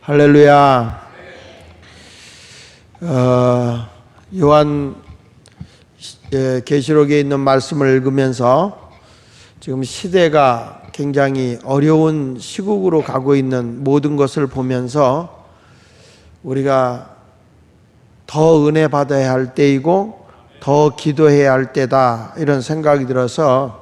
할렐루야. 요한 계시록에 있는 말씀을 읽으면서 지금 시대가 굉장히 어려운 시국으로 가고 있는 모든 것을 보면서 우리가 더 은혜 받아야 할 때이고 더 기도해야 할 때다, 이런 생각이 들어서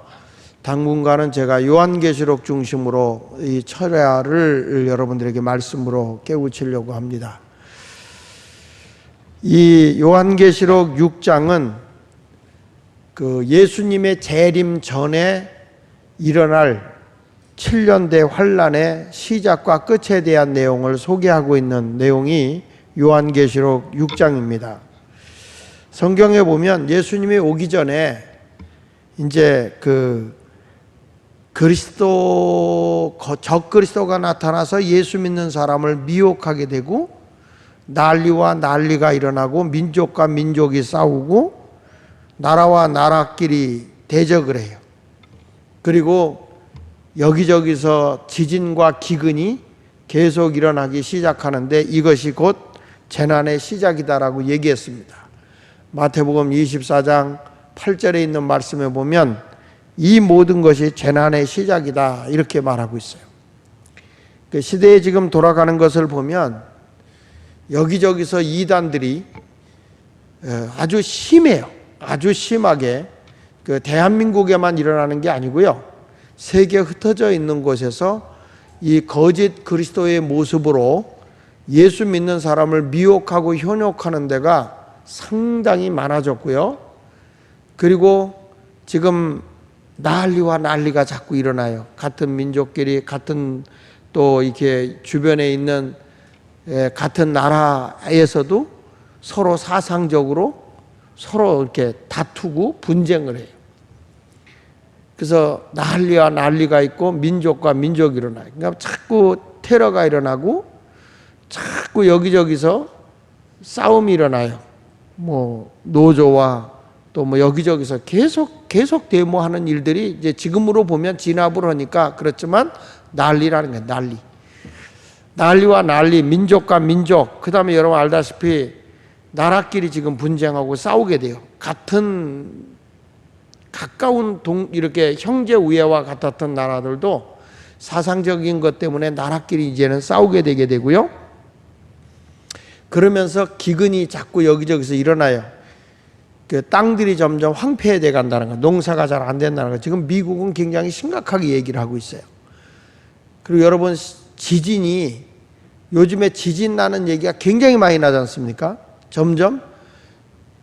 당분간은 제가 요한계시록 중심으로 이 철야를 여러분들에게 말씀으로 깨우치려고 합니다. 이 요한계시록 6장은 그 예수님의 재림 전에 일어날 7년대 환란의 시작과 끝에 대한 내용을 소개하고 있는 내용이 요한계시록 6장입니다. 성경에 보면 예수님이 오기 전에 이제 적그리스도가 나타나서 예수 믿는 사람을 미혹하게 되고 난리와 난리가 일어나고 민족과 민족이 싸우고 나라와 나라끼리 대적을 해요. 그리고 여기저기서 지진과 기근이 계속 일어나기 시작하는데 이것이 곧 재난의 시작이다라고 얘기했습니다. 마태복음 24장 8절에 있는 말씀에 보면 이 모든 것이 재난의 시작이다, 이렇게 말하고 있어요. 그 시대에 지금 돌아가는 것을 보면 여기저기서 이단들이 아주 심해요. 아주 심하게 대한민국에만 일어나는 게 아니고요, 세계에 흩어져 있는 곳에서 이 거짓 그리스도의 모습으로 예수 믿는 사람을 미혹하고 현혹하는 데가 상당히 많아졌고요. 그리고 지금 난리와 난리가 자꾸 일어나요. 같은 민족끼리, 같은 또 이렇게 주변에 있는 같은 나라에서도 서로 사상적으로 서로 이렇게 다투고 분쟁을 해요. 그래서 난리와 난리가 있고 민족과 민족이 일어나요. 그러니까 자꾸 테러가 일어나고 자꾸 여기저기서 싸움이 일어나요. 뭐 노조와 또 뭐 여기저기서 계속 데모하는 일들이 이제 지금으로 보면 진압을 하니까 그렇지만 난리라는 거예요. 난리와 난리, 민족과 민족, 그 다음에 여러분 알다시피 나라끼리 지금 분쟁하고 싸우게 돼요. 같은 가까운 이렇게 형제 우애와 같았던 나라들도 사상적인 것 때문에 나라끼리 이제는 싸우게 되게 되고요. 그러면서 기근이 자꾸 여기저기서 일어나요. 그 땅들이 점점 황폐해져 간다는 거, 농사가 잘 안 된다는 거, 지금 미국은 굉장히 심각하게 얘기를 하고 있어요. 그리고 여러분 지진이, 요즘에 지진 나는 얘기가 굉장히 많이 나지 않습니까? 점점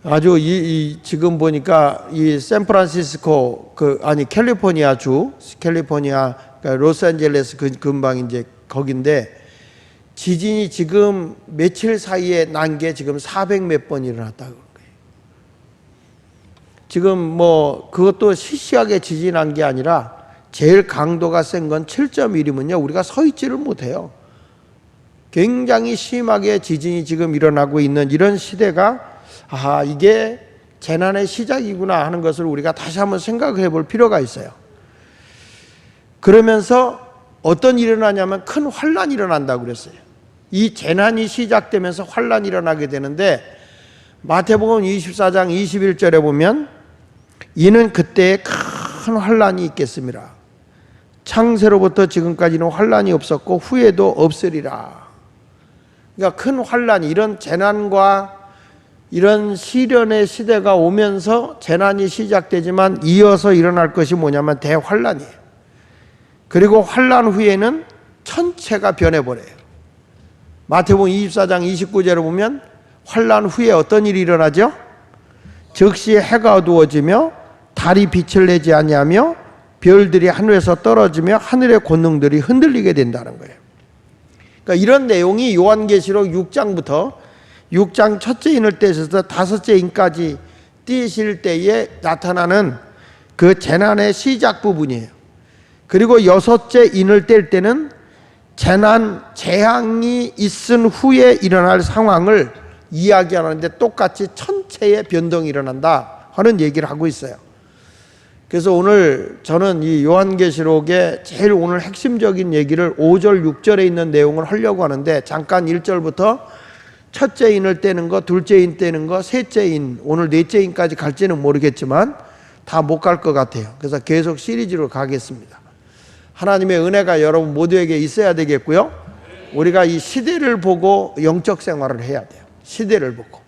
아주 지금 보니까 이 샌프란시스코 캘리포니아주, 그러니까 로스앤젤레스 근방 이제 거긴데 지진이 지금 며칠 사이에 난 게 지금 400몇 번 일어났다고. 지금 뭐 그것도 시시하게 지진한 게 아니라 제일 강도가 센 건 7.1이면요 우리가 서 있지를 못해요. 굉장히 심하게 지진이 지금 일어나고 있는 이런 시대가, 이게 재난의 시작이구나 하는 것을 우리가 다시 한번 생각해 볼 필요가 있어요. 그러면서 어떤 일이 일어나냐면 큰 환란이 일어난다고 그랬어요. 이 재난이 시작되면서 환란이 일어나게 되는데 마태복음 24장 21절에 보면 이는 그때에 큰 환란이 있겠습니다. 창세로부터 지금까지는 환란이 없었고 후에도 없으리라. 그러니까 큰 환란이, 이런 재난과 이런 시련의 시대가 오면서 재난이 시작되지만 이어서 일어날 것이 뭐냐면 대환란이에요. 그리고 환란 후에는 천체가 변해버려요. 마태복음 24장 29절에 보면 환란 후에 어떤 일이 일어나죠? 즉시 해가 어두워지며 달이 빛을 내지 아니하며 별들이 하늘에서 떨어지며 하늘의 권능들이 흔들리게 된다는 거예요. 그러니까 이런 내용이 요한계시록 6장부터 6장 첫째 인을 떼셔서 다섯째 인까지 띄실 때에 나타나는 그 재난의 시작 부분이에요. 그리고 여섯째 인을 뗄 때는 재앙이 있은 후에 일어날 상황을 이야기하는데 똑같이 천체의 변동이 일어난다 하는 얘기를 하고 있어요. 그래서 오늘 저는 이 요한계시록의 제일 오늘 핵심적인 얘기를 5절 6절에 있는 내용을 하려고 하는데, 잠깐 1절부터 첫째 인을 떼는 거, 둘째 인 떼는 거, 셋째 인, 오늘 넷째 인까지 갈지는 모르겠지만 다 못 갈 것 같아요. 그래서 계속 시리즈로 가겠습니다. 하나님의 은혜가 여러분 모두에게 있어야 되겠고요, 우리가 이 시대를 보고 영적 생활을 해야 돼요. 시대를 보고.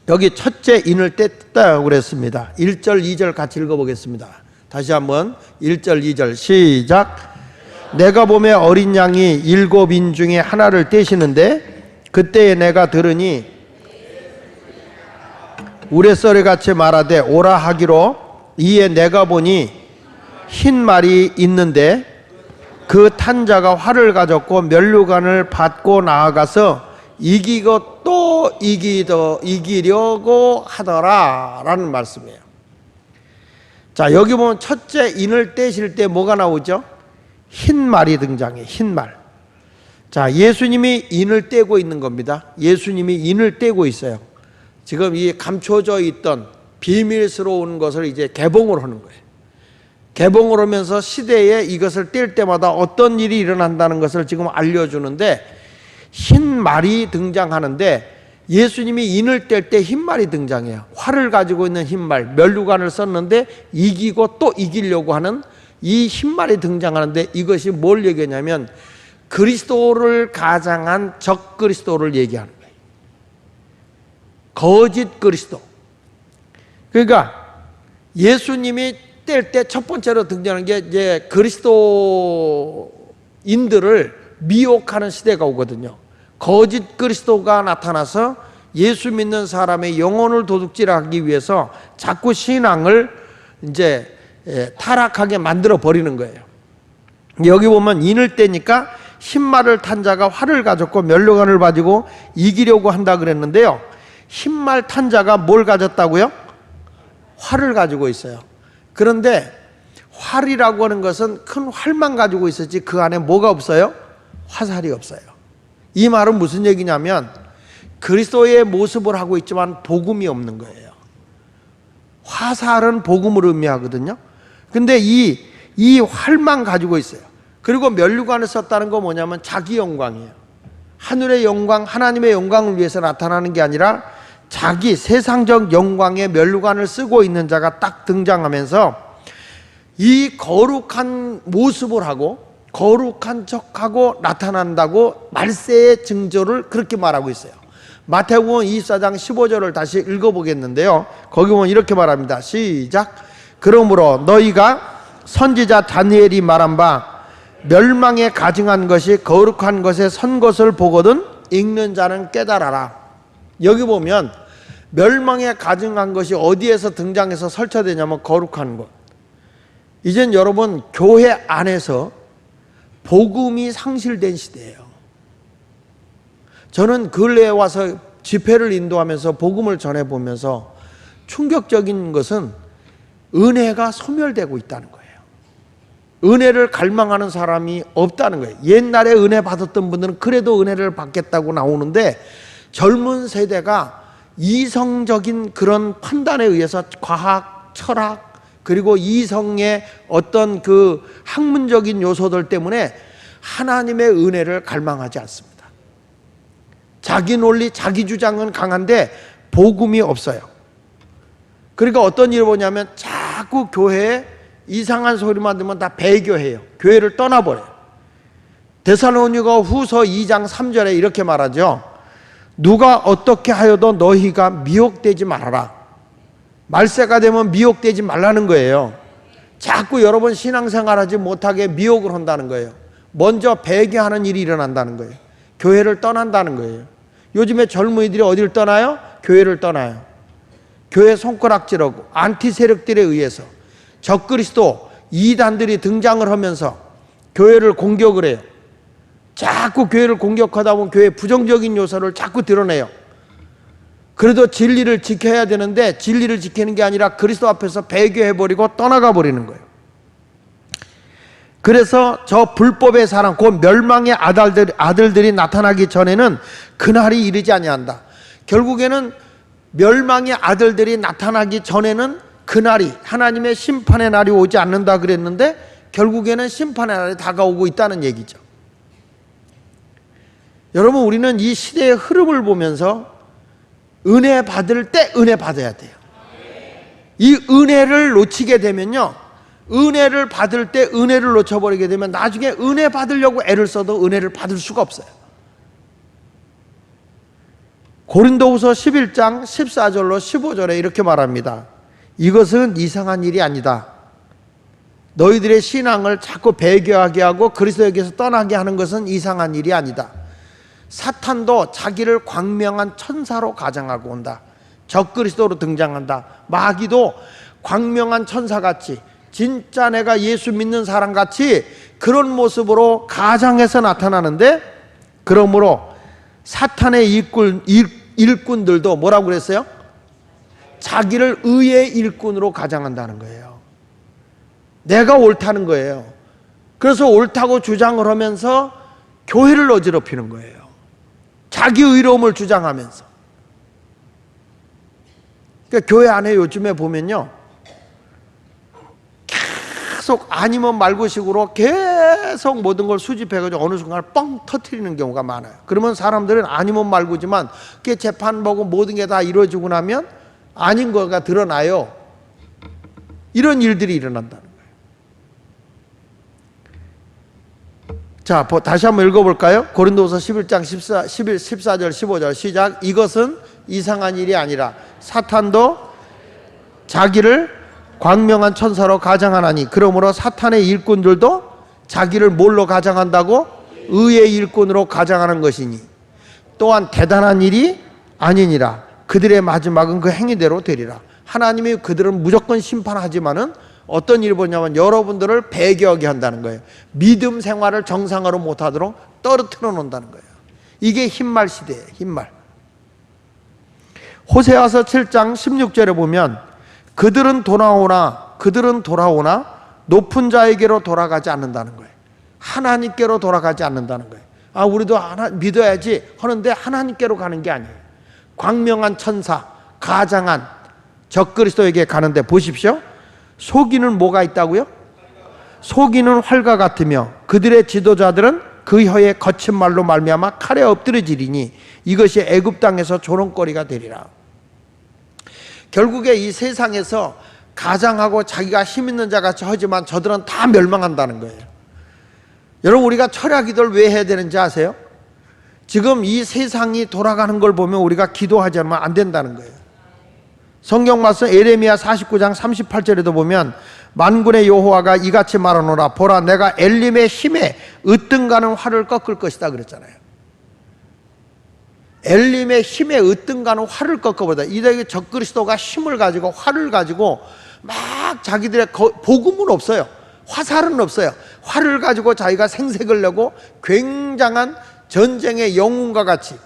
여기 첫째 인을 뗐다고 그랬습니다. 1절 2절 같이 읽어보겠습니다. 다시 한번 1절 2절 시작. 내가 보매 어린 양이 7인 중에 하나를 떼시는데, 그때에 내가 들으니 우레소리같이 말하되 오라 하기로, 이에 내가 보니 흰 말이 있는데 그 탄 자가 활을 가졌고 면류관을 받고 나아가서 이기고 또 이기려고 하더라 라는 말씀이에요. 자, 여기 보면 첫째 인을 떼실 때 뭐가 나오죠? 흰 말이 등장해요. 흰 말. 자, 예수님이 인을 떼고 있는 겁니다. 예수님이 인을 떼고 있어요. 지금 이 감춰져 있던 비밀스러운 것을 이제 개봉을 하는 거예요. 개봉을 하면서 시대에 이것을 뗄 때마다 어떤 일이 일어난다는 것을 지금 알려주는데, 흰 말이 등장하는데, 예수님이 인을 뗄 때 흰 말이 등장해요. 활을 가지고 있는 흰 말, 면류관을 썼는데 이기고 또 이기려고 하는 이 흰 말이 등장하는데, 이것이 뭘 얘기하냐면 그리스도를 가장한 적 그리스도를 얘기하는 거예요. 거짓 그리스도. 그러니까 예수님이 뗄 때 첫 번째로 등장하는 게 이제 그리스도인들을 미혹하는 시대가 오거든요. 거짓 그리스도가 나타나서 예수 믿는 사람의 영혼을 도둑질하기 위해서 자꾸 신앙을 이제 타락하게 만들어 버리는 거예요. 여기 보면 인을 떼니까 흰말을 탄 자가 활을 가졌고 면류관을 가지고 이기려고 한다 그랬는데요, 흰말 탄 자가 뭘 가졌다고요? 활을 가지고 있어요. 그런데 활이라고 하는 것은 큰 활만 가지고 있었지 그 안에 뭐가 없어요? 화살이 없어요. 이 말은 무슨 얘기냐면 그리스도의 모습을 하고 있지만 복음이 없는 거예요. 화살은 복음을 의미하거든요. 근데 이 활만 가지고 있어요. 그리고 면류관을 썼다는 거 뭐냐면 자기 영광이에요. 하늘의 영광, 하나님의 영광을 위해서 나타나는 게 아니라 자기 세상적 영광의 면류관을 쓰고 있는 자가 딱 등장하면서 이 거룩한 모습을 하고 거룩한 척하고 나타난다고 말세의 징조를 그렇게 말하고 있어요. 마태복음 24장 15절을 다시 읽어보겠는데요, 거기 보면 이렇게 말합니다. 시작. 그러므로 너희가 선지자 다니엘이 말한 바 멸망에 가증한 것이 거룩한 것에 선 것을 보거든 읽는 자는 깨달아라. 여기 보면 멸망에 가증한 것이 어디에서 등장해서 설치되냐면 거룩한 것. 이젠 여러분 교회 안에서 복음이 상실된 시대예요. 저는 근래에 와서 집회를 인도하면서 복음을 전해보면서 충격적인 것은 은혜가 소멸되고 있다는 거예요. 은혜를 갈망하는 사람이 없다는 거예요. 옛날에 은혜 받았던 분들은 그래도 은혜를 받겠다고 나오는데, 젊은 세대가 이성적인 그런 판단에 의해서 과학, 철학, 그리고 이성의 어떤 그 학문적인 요소들 때문에 하나님의 은혜를 갈망하지 않습니다. 자기 논리, 자기 주장은 강한데 복음이 없어요. 그러니까 어떤 일을 보냐면 자꾸 교회에 이상한 소리만 들으면 다 배교해요. 교회를 떠나버려요. 데살로니가 후서 2장 3절에 이렇게 말하죠. 누가 어떻게 하여도 너희가 미혹되지 말아라. 말세가 되면 미혹되지 말라는 거예요. 자꾸 여러분 신앙생활하지 못하게 미혹을 한다는 거예요. 먼저 배교하는 일이 일어난다는 거예요. 교회를 떠난다는 거예요. 요즘에 젊은이들이 어디를 떠나요? 교회를 떠나요. 교회 손가락질하고 안티 세력들에 의해서 적그리스도 이단들이 등장을 하면서 교회를 공격을 해요. 자꾸 교회를 공격하다 보면 교회의 부정적인 요소를 자꾸 드러내요. 그래도 진리를 지켜야 되는데 진리를 지키는 게 아니라 그리스도 앞에서 배교해버리고 떠나가 버리는 거예요. 그래서 저 불법의 사람, 곧 멸망의 아들들이 나타나기 전에는 그날이 이르지 아니한다. 결국에는 멸망의 아들들이 나타나기 전에는 그날이, 하나님의 심판의 날이 오지 않는다 그랬는데 결국에는 심판의 날이 다가오고 있다는 얘기죠. 여러분, 우리는 이 시대의 흐름을 보면서 은혜 받을 때 은혜 받아야 돼요. 이 은혜를 놓치게 되면요, 은혜를 받을 때 은혜를 놓쳐버리게 되면 나중에 은혜 받으려고 애를 써도 은혜를 받을 수가 없어요. 고린도후서 11장 14절로 15절에 이렇게 말합니다. 이것은 이상한 일이 아니다. 너희들의 신앙을 자꾸 배교하게 하고 그리스도에게서 떠나게 하는 것은 이상한 일이 아니다. 사탄도 자기를 광명한 천사로 가장하고 온다. 적그리스도로 등장한다. 마귀도 광명한 천사같이, 진짜 내가 예수 믿는 사람같이 그런 모습으로 가장해서 나타나는데, 그러므로 사탄의 일꾼들도 뭐라고 그랬어요? 자기를 의의 일꾼으로 가장한다는 거예요. 내가 옳다는 거예요. 그래서 옳다고 주장을 하면서 교회를 어지럽히는 거예요. 자기 의로움을 주장하면서. 그러니까 교회 안에 요즘에 보면요, 계속 아니면 말고식으로 계속 모든 걸 수집해가지고 어느 순간 뻥 터트리는 경우가 많아요. 그러면 사람들은 아니면 말고지만 그게 재판보고 모든 게 다 이루어지고 나면 아닌 거가 드러나요. 이런 일들이 일어난다는 거예요. 자, 다시 한번 읽어볼까요? 고린도서 11장 14절 15절 시작. 이것은 이상한 일이 아니라 사탄도 자기를 광명한 천사로 가장하나니, 그러므로 사탄의 일꾼들도 자기를 뭘로 가장한다고? 의의 일꾼으로 가장하는 것이니 또한 대단한 일이 아니니라. 그들의 마지막은 그 행위대로 되리라. 하나님이 그들은 무조건 심판하지만은 어떤 일을 보냐면 여러분들을 배교하게 한다는 거예요. 믿음 생활을 정상으로 못하도록 떨어뜨려 놓는다는 거예요. 이게 흰말 시대예요. 흰말. 호세아서 7장 16절에 보면 그들은 돌아오나 높은 자에게로 돌아가지 않는다는 거예요. 하나님께로 돌아가지 않는다는 거예요. 아, 우리도 하나 믿어야지 하는데 하나님께로 가는 게 아니에요. 광명한 천사, 가장한 적그리스도에게 가는데 보십시오. 속이는 뭐가 있다고요? 속이는 활과 같으며 그들의 지도자들은 그 혀의 거친 말로 말미암아 칼에 엎드러지리니 이것이 애굽 땅에서 조롱거리가 되리라. 결국에 이 세상에서 가장하고 자기가 힘 있는 자 같이 하지만 저들은 다 멸망한다는 거예요. 여러분, 우리가 철야 기도를 왜 해야 되는지 아세요? 지금 이 세상이 돌아가는 걸 보면 우리가 기도하지 않으면 안 된다는 거예요. 성경 말씀 에레미야 49장 38절에도 보면 만군의 여호와가 이같이 말하노라. 보라, 내가 엘림의 힘에 으뜸가는 활을 꺾을 것이다 그랬잖아요. 엘림의 힘에 으뜸가는 활을 꺾어보다. 이들에게 적그리스도가 힘을 가지고 활을 가지고 막 자기들의 복음은 없어요. 화살은 없어요. 활을 가지고 자기가 생색을 내고 굉장한 전쟁의 영웅과 같이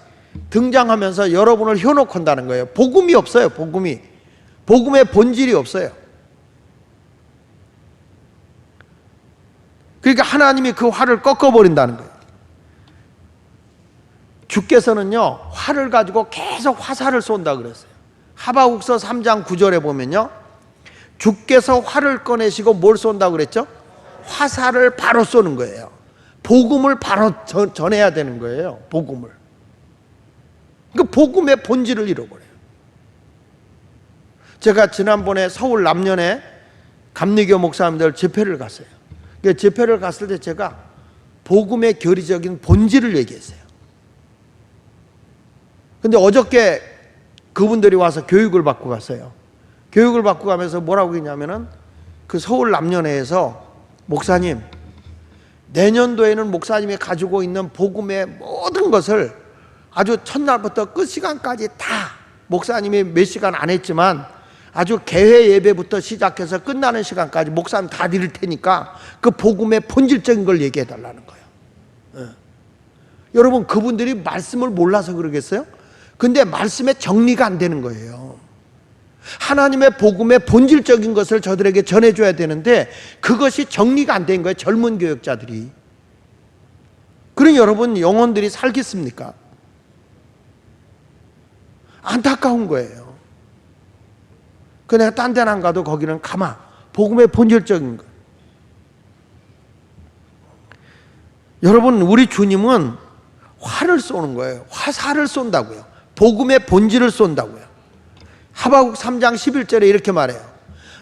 등장하면서 여러분을 현혹한다는 거예요. 복음이 없어요. 복음의 본질이 없어요. 그러니까 하나님이 그 활을 꺾어버린다는 거예요. 주께서는요, 활을 가지고 계속 화살을 쏜다 그랬어요. 하바국서 3장 9절에 보면요, 주께서 활을 꺼내시고 뭘 쏜다고 그랬죠? 화살을 바로 쏘는 거예요. 복음을 바로 전해야 되는 거예요. 복음을. 그 복음의 본질을 잃어버려요. 제가 지난번에 서울 남년에 감리교 목사님들 집회를 갔어요. 집회를 갔을 때 제가 복음의 교리적인 본질을 얘기했어요. 근데 어저께 그분들이 와서 교육을 받고 갔어요. 교육을 받고 가면서 뭐라고 했냐면은 그 서울 남년회에서 목사님, 내년도에는 목사님이 가지고 있는 복음의 모든 것을 아주 첫날부터 끝 시간까지 다 목사님이 몇 시간 안 했지만 아주 개회 예배부터 시작해서 끝나는 시간까지 목사님 다 드릴 테니까 그 복음의 본질적인 걸 얘기해 달라는 거예요. 여러분, 그분들이 말씀을 몰라서 그러겠어요? 근데 말씀의 정리가 안 되는 거예요. 하나님의 복음의 본질적인 것을 저들에게 전해줘야 되는데 그것이 정리가 안 된 거예요. 젊은 교역자들이. 그러니 여러분, 영혼들이 살겠습니까? 안타까운 거예요. 그 내가 딴 데는 안 가도 거기는 가마. 복음의 본질적인 거. 여러분, 우리 주님은 활을 쏘는 거예요. 화살을 쏜다고요. 복음의 본질을 쏜다고요. 하박국 3장 11절에 이렇게 말해요.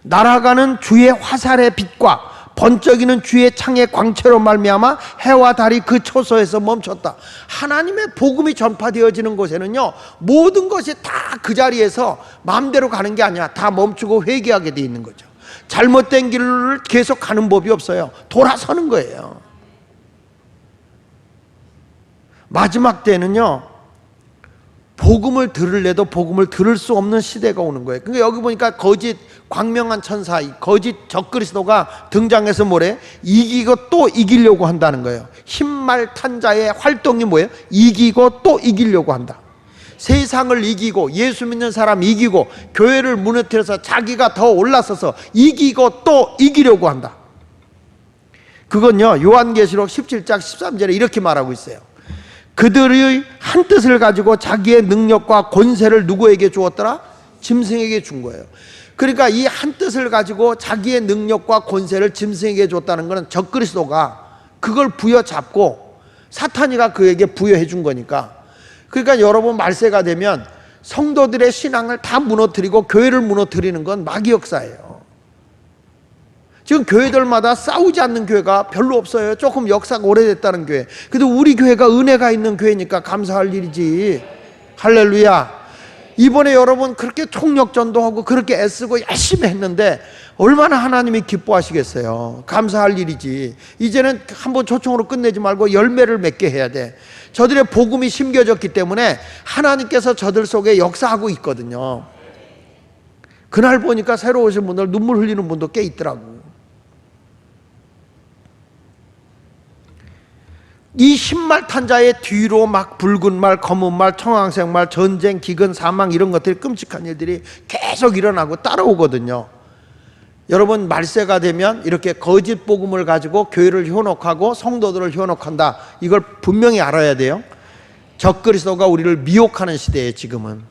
날아가는 주의 화살의 빛과 번쩍이는 주의 창의 광채로 말미암아 해와 달이 그 초소에서 멈췄다. 하나님의 복음이 전파되어지는 곳에는요, 모든 것이 다 그 자리에서 마음대로 가는 게 아니야. 다 멈추고 회개하게 돼 있는 거죠. 잘못된 길을 계속 가는 법이 없어요. 돌아서는 거예요. 마지막 때는요, 복음을 들을래도 복음을 들을 수 없는 시대가 오는 거예요. 그러니까 여기 보니까 거짓 광명한 천사, 거짓 적그리스도가 등장해서 뭐래? 이기고 또 이기려고 한다는 거예요. 흰말 탄 자의 활동이 뭐예요? 이기고 또 이기려고 한다. 세상을 이기고 예수 믿는 사람 이기고 교회를 무너뜨려서 자기가 더 올라서서 이기고 또 이기려고 한다. 그건요, 요한계시록 17장 13절에 이렇게 말하고 있어요. 그들의 한 뜻을 가지고 자기의 능력과 권세를 누구에게 주었더라? 짐승에게 준 거예요. 그러니까 이 한 뜻을 가지고 자기의 능력과 권세를 짐승에게 줬다는 것은 적그리스도가 그걸 부여잡고 사탄이가 그에게 부여해 준 거니까. 그러니까 여러분, 말세가 되면 성도들의 신앙을 다 무너뜨리고 교회를 무너뜨리는 건 마귀 역사예요. 지금 교회들마다 싸우지 않는 교회가 별로 없어요. 조금 역사가 오래됐다는 교회. 그래도 우리 교회가 은혜가 있는 교회니까 감사할 일이지. 할렐루야. 이번에 여러분 그렇게 총력전도 하고 그렇게 애쓰고 열심히 했는데 얼마나 하나님이 기뻐하시겠어요. 감사할 일이지. 이제는 한번 초청으로 끝내지 말고 열매를 맺게 해야 돼. 저들의 복음이 심겨졌기 때문에 하나님께서 저들 속에 역사하고 있거든요. 그날 보니까 새로 오신 분들 눈물 흘리는 분도 꽤 있더라고. 이 흰말 탄 자의 뒤로 막 붉은 말, 검은 말, 청황색 말, 전쟁, 기근, 사망 이런 것들이 끔찍한 일들이 계속 일어나고 따라오거든요. 여러분, 말세가 되면 이렇게 거짓 복음을 가지고 교회를 현혹하고 성도들을 현혹한다. 이걸 분명히 알아야 돼요. 적그리스도가 우리를 미혹하는 시대에 지금은.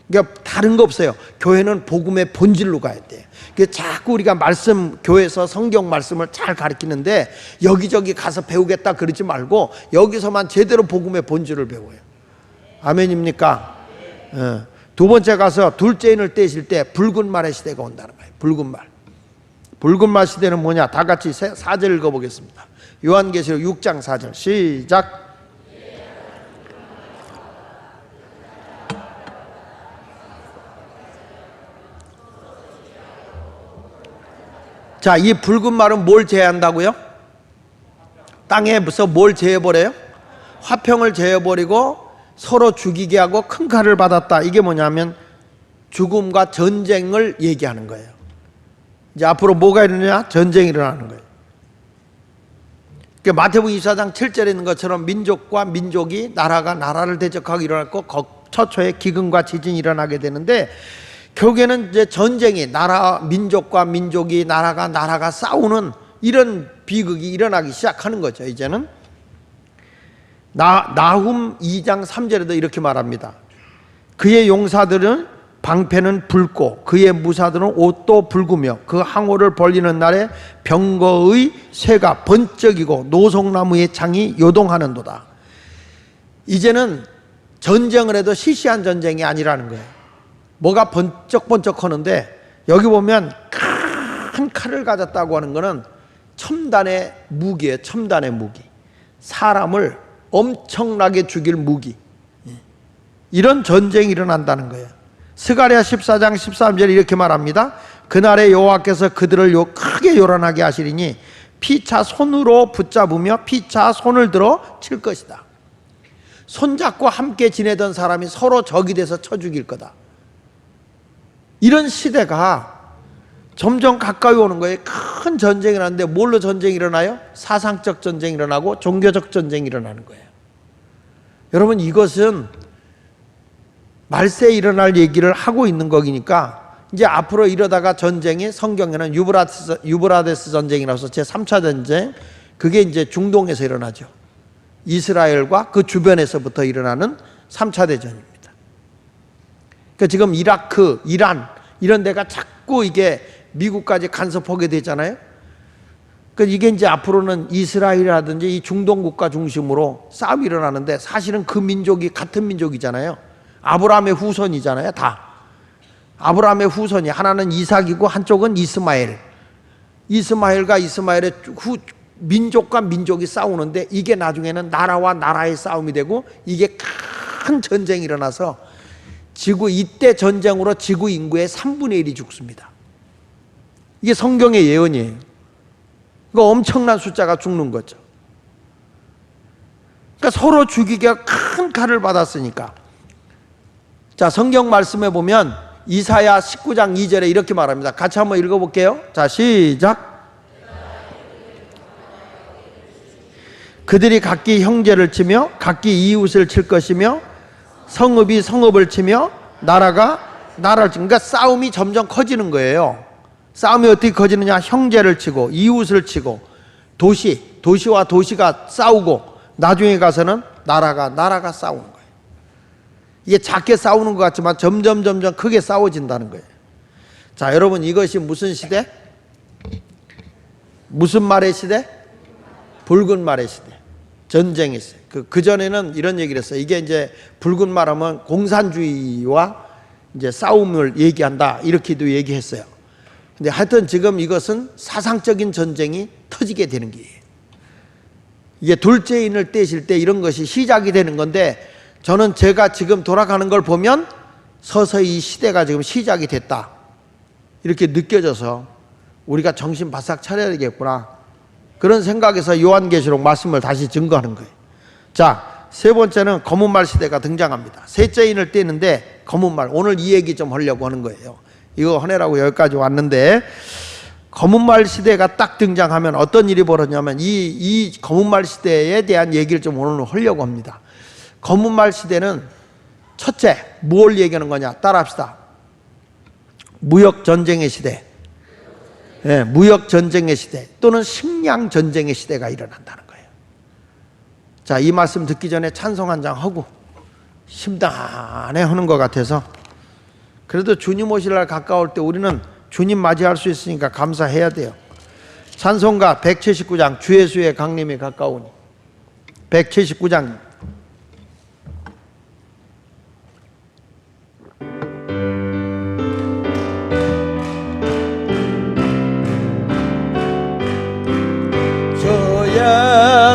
그러니까 다른 거 없어요. 교회는 복음의 본질로 가야 돼. 자꾸 우리가 말씀, 교회에서 성경 말씀을 잘 가르치는데 여기저기 가서 배우겠다 그러지 말고 여기서만 제대로 복음의 본질을 배워요. 아멘입니까? 두 번째 가서 둘째인을 떼실 때 붉은 말의 시대가 온다는 거예요. 붉은 말. 붉은 말 시대는 뭐냐? 다 같이 4절 읽어보겠습니다. 요한계시록 6장 4절 시작. 자, 이 붉은 말은 뭘 제한다고요? 땅에서 뭘 제해버려요? 화평을 제해버리고 서로 죽이게 하고 큰 칼을 받았다. 이게 뭐냐면 죽음과 전쟁을 얘기하는 거예요. 이제 앞으로 뭐가 일어나냐? 전쟁이 일어나는 거예요. 그러니까 마태복음 24장 7절에 있는 것처럼 민족과 민족이, 나라가 나라를 대적하고 일어났고 처초에 기근과 지진이 일어나게 되는데 결국에는 이제 전쟁이, 나라, 민족과 민족이, 나라가 싸우는 이런 비극이 일어나기 시작하는 거죠. 이제는 나훔 2장 3절에도 이렇게 말합니다. 그의 용사들은 방패는 붉고 그의 무사들은 옷도 붉으며 그 항오를 벌리는 날에 병거의 쇠가 번쩍이고 노송나무의 창이 요동하는도다. 이제는 전쟁을 해도 시시한 전쟁이 아니라는 거예요. 뭐가 번쩍번쩍 하는데 여기 보면 큰 칼을 가졌다고 하는 것은 첨단의 무기예요. 첨단의 무기. 사람을 엄청나게 죽일 무기. 이런 전쟁이 일어난다는 거예요. 스가랴 14장 13절에 이렇게 말합니다. 그날에 여호와께서 그들을 크게 요란하게 하시리니 피차 손으로 붙잡으며 피차 손을 들어 칠 것이다. 손잡고 함께 지내던 사람이 서로 적이 돼서 쳐 죽일 거다. 이런 시대가 점점 가까이 오는 거예요. 큰 전쟁이 일어나는데 뭘로 전쟁이 일어나요? 사상적 전쟁이 일어나고 종교적 전쟁이 일어나는 거예요. 여러분, 이것은 말세에 일어날 얘기를 하고 있는 거니까 이제 앞으로 이러다가 전쟁이 성경에는 유브라데스 전쟁이라서 제3차 전쟁, 그게 이제 중동에서 일어나죠. 이스라엘과 그 주변에서부터 일어나는 3차 대전입니다. 그러니까 지금 이라크, 이란 이런 데가 자꾸 이게 미국까지 간섭하게 되잖아요. 그러니까 이게 이제 앞으로는 이스라엘이라든지 이 중동 국가 중심으로 싸움이 일어나는데, 사실은 그 민족이 같은 민족이잖아요. 아브라함의 후손이잖아요. 다 아브라함의 후손이, 하나는 이삭이고 한쪽은 이스마엘. 이스마엘과 이스마엘의 민족과 민족이 싸우는데, 이게 나중에는 나라와 나라의 싸움이 되고, 이게 큰 전쟁이 일어나서 이때 전쟁으로 지구 인구의 3분의 1이 죽습니다. 이게 성경의 예언이에요. 그러니까 엄청난 숫자가 죽는 거죠. 그러니까 서로 죽이기가 큰 칼을 받았으니까. 자, 성경 말씀에 보면 이사야 19장 2절에 이렇게 말합니다. 같이 한번 읽어볼게요. 자, 시작. 그들이 각기 형제를 치며 각기 이웃을 칠 것이며 성읍이 성읍을 치며 나라가 나라를 치고. 그러니까 싸움이 점점 커지는 거예요. 싸움이 어떻게 커지느냐? 형제를 치고 이웃을 치고 도시와 도시가 싸우고, 나중에 가서는 나라가 싸우는 거예요. 이게 작게 싸우는 것 같지만 점점 크게 싸워진다는 거예요. 자, 여러분, 이것이 무슨 시대? 무슨 말의 시대? 붉은 말의 시대. 전쟁의 시대. 그 전에는 이런 얘기를 했어요. 이게 이제 붉은 말하면 공산주의와 이제 싸움을 얘기한다, 이렇게도 얘기했어요. 근데 하여튼 지금 이것은 사상적인 전쟁이 터지게 되는 거예요. 이게 둘째인을 떼실 때 이런 것이 시작이 되는 건데, 저는 제가 지금 돌아가는 걸 보면 서서히 이 시대가 지금 시작이 됐다, 이렇게 느껴져서 우리가 정신 바싹 차려야 되겠구나, 그런 생각에서 요한계시록 말씀을 다시 증거하는 거예요. 자, 세 번째는 검은말 시대가 등장합니다. 셋째인을 떼는데 검은말, 오늘 이 얘기 좀 하려고 하는 거예요. 이거 하느라고 여기까지 왔는데, 검은말 시대가 딱 등장하면 어떤 일이 벌어지냐면, 이 검은말 시대에 대한 얘기를 좀 오늘 하려고 합니다. 검은말 시대는 첫째, 뭘 얘기하는 거냐? 따라합시다. 무역전쟁의 시대, 무역전쟁의 시대 또는 식량전쟁의 시대가 일어난다는 거예요. 자, 이 말씀 듣기 전에 찬송 한 장 하고 심단해 하는 것 같아서, 그래도 주님 오실 날 가까울 때 우리는 주님 맞이할 수 있으니까 감사해야 돼요. 찬송가 179장 주 예수의 강림이 가까우니, 179장. 주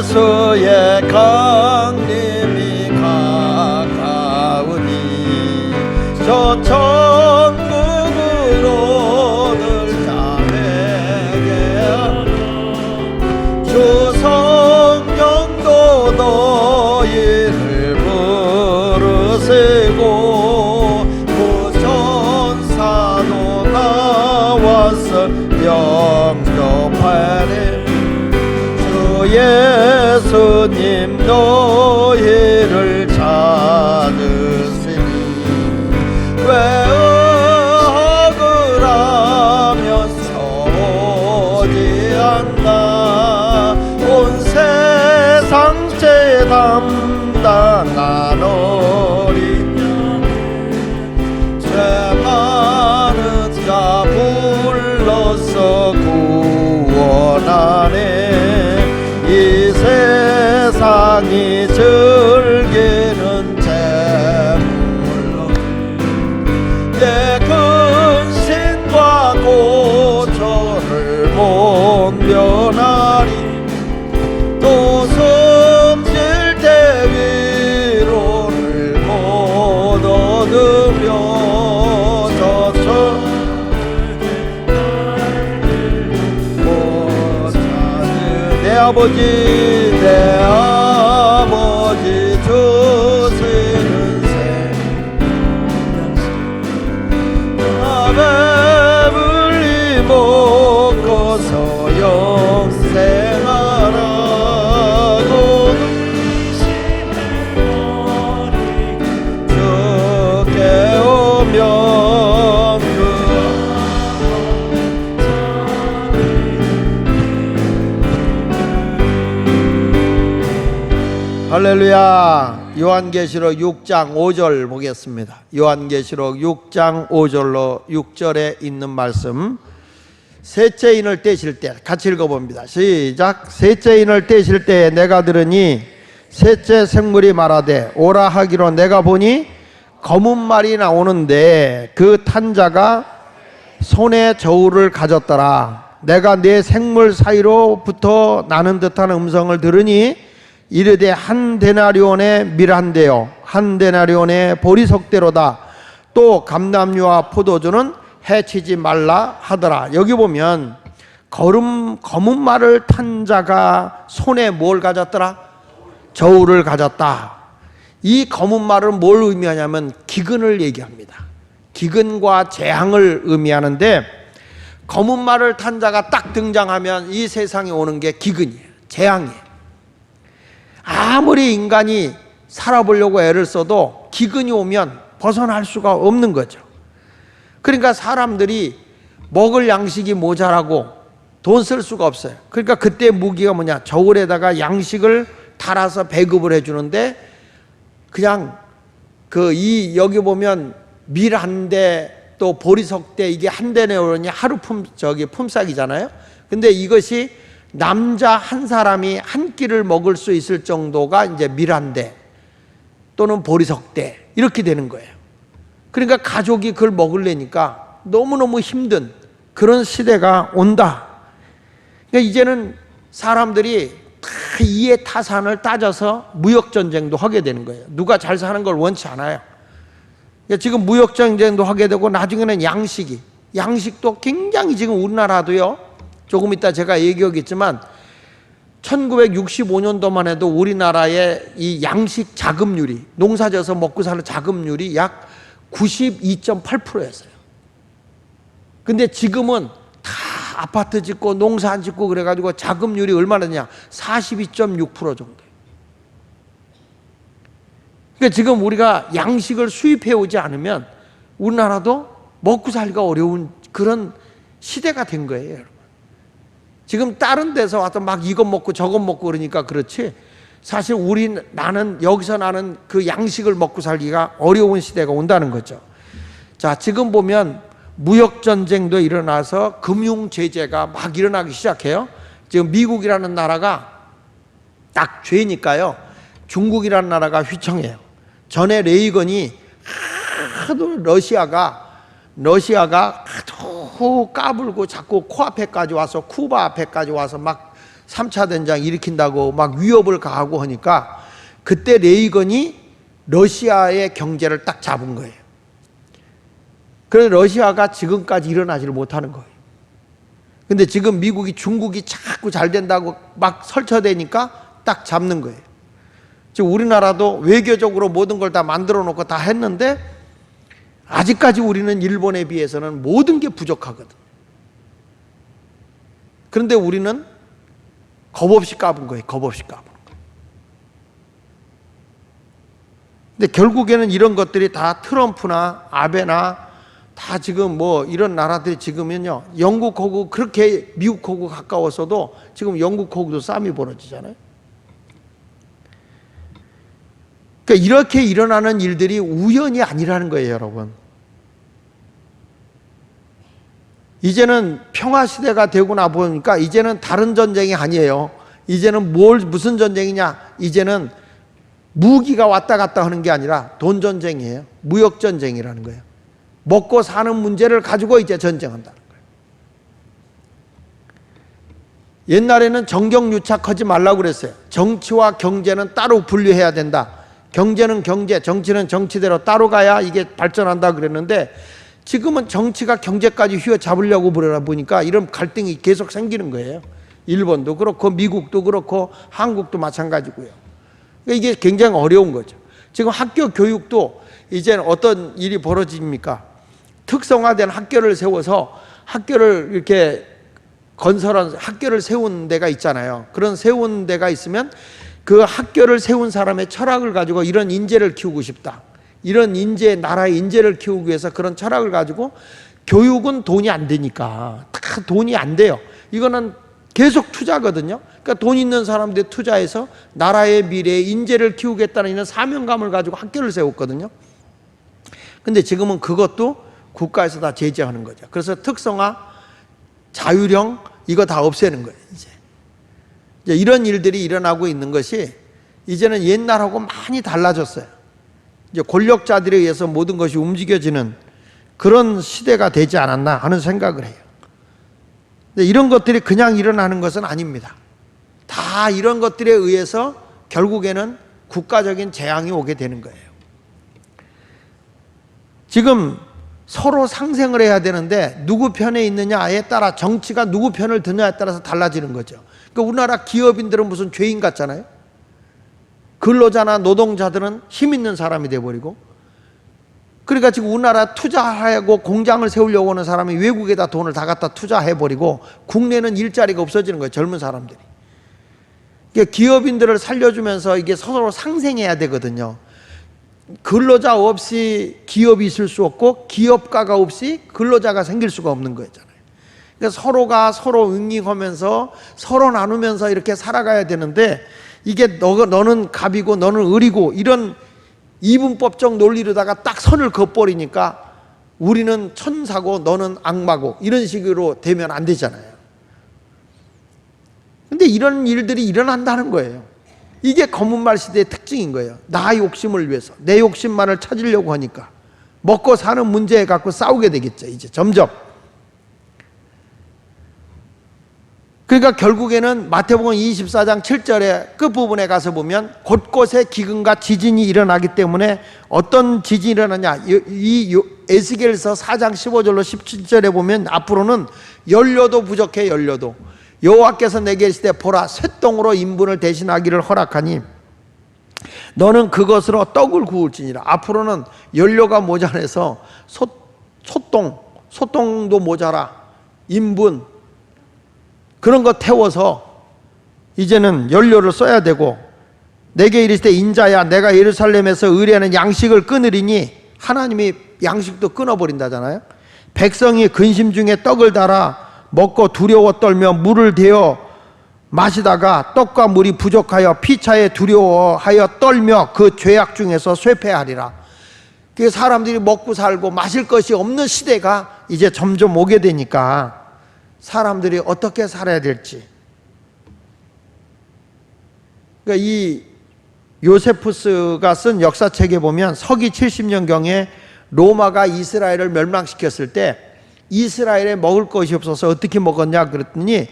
예수의 강림이 가까우니 저 천국으로 늘 자매게 주 성령도 너희를 부르시고 부천사도 나와서 영접하리. 주 예수님 너희를 찾으시니 왜 억울하면서 오지 않나. 온 세상 죄 담당한 어린 양 죄 많은 자 불러서 구원하네. 이 세상이 즐기는 재물로 내 근심과 고초를 못 면하리. 또 숨질 때 위로를 못 얻으며 저처 못 찾은 내 아버지 주시는 생 배불리 먹고서 영생하라고 주께 오면 할렐루야. 요한계시록 6장 5절 보겠습니다. 요한계시록 6장 5절로 6절에 있는 말씀, 셋째 인을 떼실 때 같이 읽어봅니다. 시작. 셋째 인을 떼실 때에 내가 들으니 셋째 생물이 말하되 오라 하기로 내가 보니 검은 말이 나오는데 그 탄 자가 손에 저울을 가졌더라. 내가 네 생물 사이로부터 나는 듯한 음성을 들으니 이르되 한 데나리온의 밀한대요 한 데나리온의 보리석대로다. 또 감람류와 포도주는 해치지 말라 하더라. 여기 보면 검은 말을 탄 자가 손에 뭘 가졌더라? 저울을 가졌다. 이 검은 말은 뭘 의미하냐면 기근을 얘기합니다. 기근과 재앙을 의미하는데, 검은 말을 탄 자가 딱 등장하면 이 세상에 오는 게 기근이에요. 재앙이에요. 아무리 인간이 살아보려고 애를 써도 기근이 오면 벗어날 수가 없는 거죠. 그러니까 사람들이 먹을 양식이 모자라고 돈 쓸 수가 없어요. 그러니까 그때 무기가 뭐냐? 저울에다가 양식을 달아서 배급을 해주는데, 그냥 여기 보면 밀 한 대, 또 보리석 대, 이게 한 대네 오르니 하루 품삯이잖아요. 근데 이것이 남자 한 사람이 한 끼를 먹을 수 있을 정도가 이제 밀 한 대 또는 보리석 대 이렇게 되는 거예요. 그러니까 가족이 그걸 먹으려니까 너무너무 힘든 그런 시대가 온다. 그러니까 이제는 사람들이 다 이해 타산을 따져서 무역전쟁도 하게 되는 거예요. 누가 잘 사는 걸 원치 않아요. 그러니까 지금 무역전쟁도 하게 되고, 나중에는 양식도 굉장히, 지금 우리나라도요, 조금 이따 제가 얘기하겠지만 1965년도만 해도 우리나라의 이 양식 자급률이, 농사져서 먹고 사는 자급률이 약 92.8%였어요. 근데 지금은 다 아파트 짓고 농사 안 짓고 그래가지고 자급률이 얼마나 되냐? 42.6% 정도. 그러니까 지금 우리가 양식을 수입해 오지 않으면 우리나라도 먹고 살기가 어려운 그런 시대가 된 거예요, 여러분. 지금 다른 데서 와서 막 이것 먹고 저것 먹고 그러니까 그렇지, 사실 나는 여기서 나는 그 양식을 먹고 살기가 어려운 시대가 온다는 거죠. 자, 지금 보면 무역전쟁도 일어나서 금융제재가 막 일어나기 시작해요. 지금 미국이라는 나라가 딱 죄니까요, 중국이라는 나라가 휘청해요. 전에 레이건이 하도 러시아가 하도 까불고 자꾸 코앞에까지 와서, 쿠바 앞에까지 와서 막 3차 대전 일으킨다고 막 위협을 가하고 하니까, 그때 레이건이 러시아의 경제를 딱 잡은 거예요. 그래서 러시아가 지금까지 일어나지를 못하는 거예요. 근데 지금 미국이, 중국이 자꾸 잘 된다고 막 설쳐대니까 딱 잡는 거예요. 지금 우리나라도 외교적으로 모든 걸 다 만들어 놓고 다 했는데 아직까지 우리는 일본에 비해서는 모든 게 부족하거든. 그런데 우리는 겁없이 까본 거예요. 겁없이 까본 거예요. 근데 결국에는 이런 것들이 다 트럼프나 아베나 다 지금 뭐 이런 나라들이 지금은요, 영국하고 그렇게 미국하고 가까워서도 지금 영국하고도 싸움이 벌어지잖아요. 그러니까 이렇게 일어나는 일들이 우연이 아니라는 거예요, 여러분. 이제는 평화 시대가 되고 나 보니까 이제는 다른 전쟁이 아니에요. 이제는 무슨 전쟁이냐? 이제는 무기가 왔다 갔다 하는 게 아니라 돈 전쟁이에요. 무역 전쟁이라는 거예요. 먹고 사는 문제를 가지고 이제 전쟁한다는 거예요. 옛날에는 정경유착하지 말라고 그랬어요. 정치와 경제는 따로 분류해야 된다. 경제는 경제, 정치는 정치대로 따로 가야 이게 발전한다 그랬는데, 지금은 정치가 경제까지 휘어잡으려고 그러다 보니까 이런 갈등이 계속 생기는 거예요. 일본도 그렇고 미국도 그렇고 한국도 마찬가지고요. 이게 굉장히 어려운 거죠. 지금 학교 교육도 이제는 어떤 일이 벌어집니까? 특성화된 학교를 세워서 학교를 이렇게 건설한 학교를 세운 데가 있잖아요. 그런 세운 데가 있으면 그 학교를 세운 사람의 철학을 가지고 이런 인재를 키우고 싶다, 이런 인재, 나라의 인재를 키우기 위해서 그런 철학을 가지고, 교육은 돈이 안 되니까 다 돈이 안 돼요. 이거는 계속 투자거든요. 그러니까 돈 있는 사람들이 투자해서 나라의 미래에 인재를 키우겠다는 이런 사명감을 가지고 학교를 세웠거든요. 근데 지금은 그것도 국가에서 다 제재하는 거죠. 그래서 특성화, 자율형 이거 다 없애는 거예요. 이제 이런 일들이 일어나고 있는 것이 이제는 옛날하고 많이 달라졌어요. 이제 권력자들에 의해서 모든 것이 움직여지는 그런 시대가 되지 않았나 하는 생각을 해요. 근데 이런 것들이 그냥 일어나는 것은 아닙니다. 다 이런 것들에 의해서 결국에는 국가적인 재앙이 오게 되는 거예요. 지금 서로 상생을 해야 되는데 누구 편에 있느냐에 따라, 정치가 누구 편을 드느냐에 따라서 달라지는 거죠. 그러니까 우리나라 기업인들은 무슨 죄인 같잖아요. 근로자나 노동자들은 힘 있는 사람이 돼버리고, 그러니까 지금 우리나라 투자하고 공장을 세우려고 하는 사람이 외국에다 돈을 다 갖다 투자해버리고 국내는 일자리가 없어지는 거예요. 젊은 사람들이. 그러니까 기업인들을 살려주면서 이게 서로 상생해야 되거든요. 근로자 없이 기업이 있을 수 없고 기업가가 없이 근로자가 생길 수가 없는 거잖아요. 그러니까 서로가 서로 응징하면서 서로 나누면서 이렇게 살아가야 되는데, 이게 너는 갑이고 너는 을이고 이런 이분법적 논리로다가 딱 선을 그어버리니까 우리는 천사고 너는 악마고 이런 식으로 되면 안 되잖아요. 근데 이런 일들이 일어난다는 거예요. 이게 검은말 시대의 특징인 거예요. 나 욕심을 위해서 내 욕심만을 찾으려고 하니까 먹고 사는 문제에 갖고 싸우게 되겠죠. 이제 점점. 그러니까 결국에는 마태복음 24장 7절의 끝부분에 가서 보면 곳곳에 기근과 지진이 일어나기 때문에, 어떤 지진이 일어나냐, 이 에스겔서 4장 15절로 17절에 보면 앞으로는 연료도 부족해. 연료도 여호와께서 내게 이르시되 보라, 쇠똥으로 인분을 대신하기를 허락하니 너는 그것으로 떡을 구울지니라. 앞으로는 연료가 모자라서 소똥도 모자라, 인분 그런 거 태워서 이제는 연료를 써야 되고, 내게 이르시되 인자야 내가 예루살렘에서 의뢰하는 양식을 끊으리니, 하나님이 양식도 끊어버린다잖아요. 백성이 근심 중에 떡을 달아 먹고 두려워 떨며 물을 데워 마시다가 떡과 물이 부족하여 피차에 두려워하여 떨며 그 죄악 중에서 쇠퇴하리라. 그 사람들이 먹고 살고 마실 것이 없는 시대가 이제 점점 오게 되니까 사람들이 어떻게 살아야 될지. 그러니까 이 요세푸스가 쓴 역사책에 보면 서기 70년경에 로마가 이스라엘을 멸망시켰을 때 이스라엘에 먹을 것이 없어서 어떻게 먹었냐 그랬더니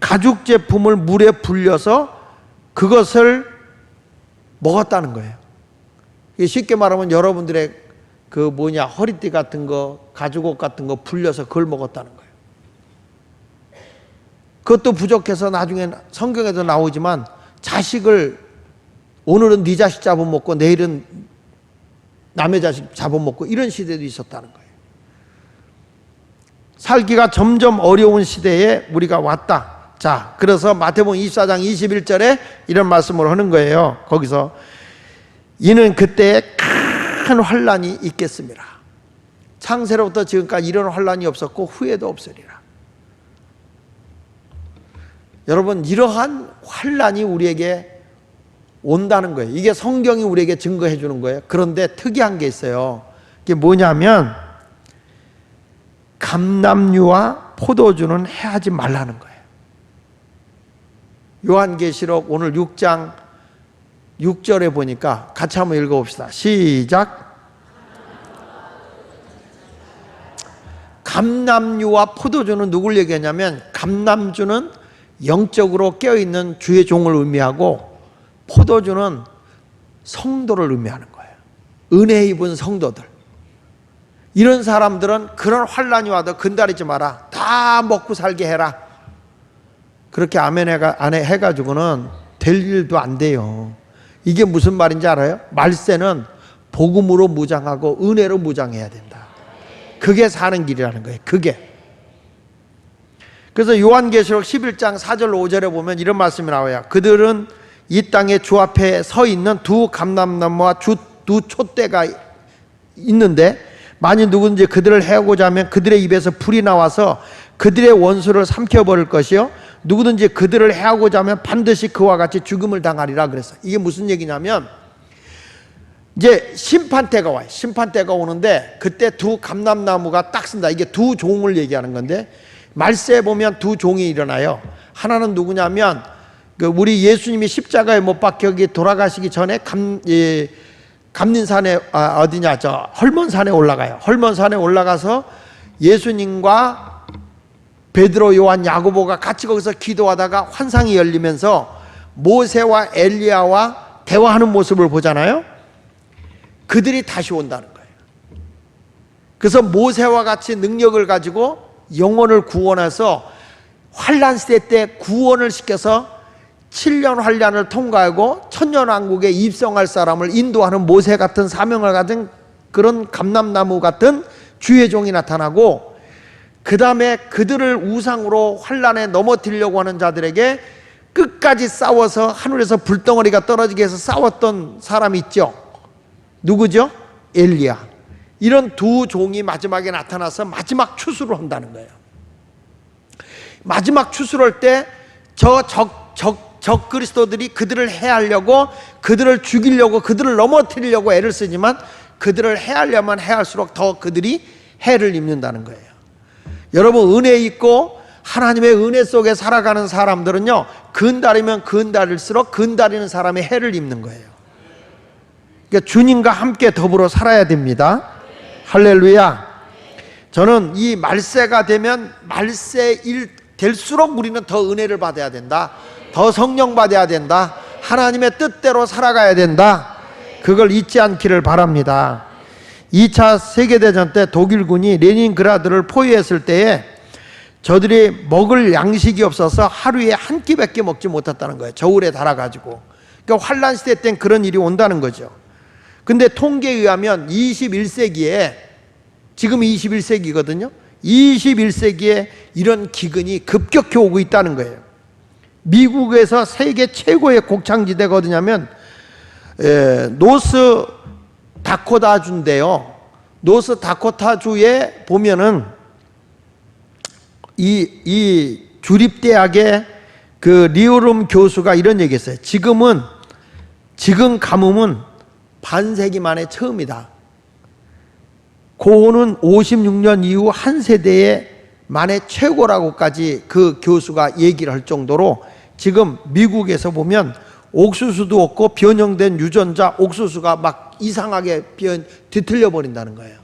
가죽 제품을 물에 불려서 그것을 먹었다는 거예요. 쉽게 말하면 여러분들의 허리띠 같은 거, 가죽옷 같은 거 불려서 그걸 먹었다는 거예요. 그것도 부족해서 나중에 성경에도 나오지만 자식을, 오늘은 네 자식 잡아먹고 내일은 남의 자식 잡아먹고 이런 시대도 있었다는 거예요. 살기가 점점 어려운 시대에 우리가 왔다. 자, 그래서 마태복음 24장 21절에 이런 말씀을 하는 거예요. 거기서 이는 그때에 큰 환난이 있겠습니다. 창세로부터 지금까지 이런 환난이 없었고 후에도 없으리라. 여러분, 이러한 환난이 우리에게 온다는 거예요. 이게 성경이 우리에게 증거해 주는 거예요. 그런데 특이한 게 있어요. 그게 뭐냐면 감람류와 포도주는 해하지 말라는 거예요. 요한계시록 오늘 6장 6절에 보니까 같이 한번 읽어봅시다. 시작. 감람류와 포도주는 누굴 얘기하냐면, 감람주는 영적으로 깨어있는 주의 종을 의미하고 포도주는 성도를 의미하는 거예요. 은혜 입은 성도들. 이런 사람들은 그런 환난이 와도 근다리지 마라. 다 먹고 살게 해라. 그렇게 아멘 해가지고는 될 일도 안 돼요. 이게 무슨 말인지 알아요? 말세는 복음으로 무장하고 은혜로 무장해야 된다. 그게 사는 길이라는 거예요. 그게. 그래서 요한계시록 11장 4절 5절에 보면 이런 말씀이 나와요. 그들은 이 땅에 주 앞에 서 있는 두 감람나무와 두 촛대가 있는데, 만일 누구든지 그들을 해하고자 하면 그들의 입에서 불이 나와서 그들의 원수를 삼켜버릴 것이요 누구든지 그들을 해하고자 하면 반드시 그와 같이 죽음을 당하리라 그랬어요. 이게 무슨 얘기냐면 이제 심판때가 와요. 심판때가 오는데 그때 두 감람나무가 딱 쓴다. 이게 두 종을 얘기하는 건데 말세에 보면 두 종이 일어나요. 하나는 누구냐면 우리 예수님이 십자가에 못 박혀 돌아가시기 전에 감린산에 어디냐 저 헐몬산에 올라가요. 헐몬산에 올라가서 예수님과 베드로, 요한, 야고보가 같이 거기서 기도하다가 환상이 열리면서 모세와 엘리야와 대화하는 모습을 보잖아요. 그들이 다시 온다는 거예요. 그래서 모세와 같이 능력을 가지고 영혼을 구원해서 환란 시대 때 구원을 시켜서 7년 환란을 통과하고 천년왕국에 입성할 사람을 인도하는 모세 같은 사명을 가진 그런 감람나무 같은 주의 종이 나타나고, 그 다음에 그들을 우상으로 환란에 넘어뜨리려고 하는 자들에게 끝까지 싸워서 하늘에서 불덩어리가 떨어지게 해서 싸웠던 사람이 있죠. 누구죠? 엘리야. 이런 두 종이 마지막에 나타나서 마지막 추수를 한다는 거예요. 마지막 추수를 때 적 그리스도들이 그들을 해하려고, 그들을 죽이려고, 그들을 넘어뜨리려고 애를 쓰지만 그들을 해하려면 해할수록 더 그들이 해를 입는다는 거예요. 여러분, 은혜 있고 하나님의 은혜 속에 살아가는 사람들은요, 근달이면 근달일수록 근달이는 사람이 해를 입는 거예요. 그러니까 주님과 함께 더불어 살아야 됩니다. 할렐루야. 저는 이 말세가 되면 말세일 될수록 우리는 더 은혜를 받아야 된다. 더 성령 받아야 된다. 하나님의 뜻대로 살아가야 된다. 그걸 잊지 않기를 바랍니다. 2차 세계대전 때 독일군이 레닌그라드를 포위했을 때에 저들이 먹을 양식이 없어서 하루에 한 끼밖에 먹지 못했다는 거예요. 저울에 달아가지고. 그러니까 환란 시대 땐 그런 일이 온다는 거죠. 근데 통계에 의하면 21세기에, 지금 21세기거든요. 21세기에 이런 기근이 급격히 오고 있다는 거예요. 미국에서 세계 최고의 곡창지대가 어디냐면 노스 다코타주인데요. 노스 다코타주에 보면은 이 주립대학의 그 리오름 교수가 이런 얘기했어요. 지금 가뭄은 반세기 만에 처음이다. 고는 56년 이후 한 세대의 만에 최고라고까지 그 교수가 얘기를 할 정도로 지금 미국에서 보면 옥수수도 없고 변형된 유전자 옥수수가 막 이상하게 뒤틀려 버린다는 거예요.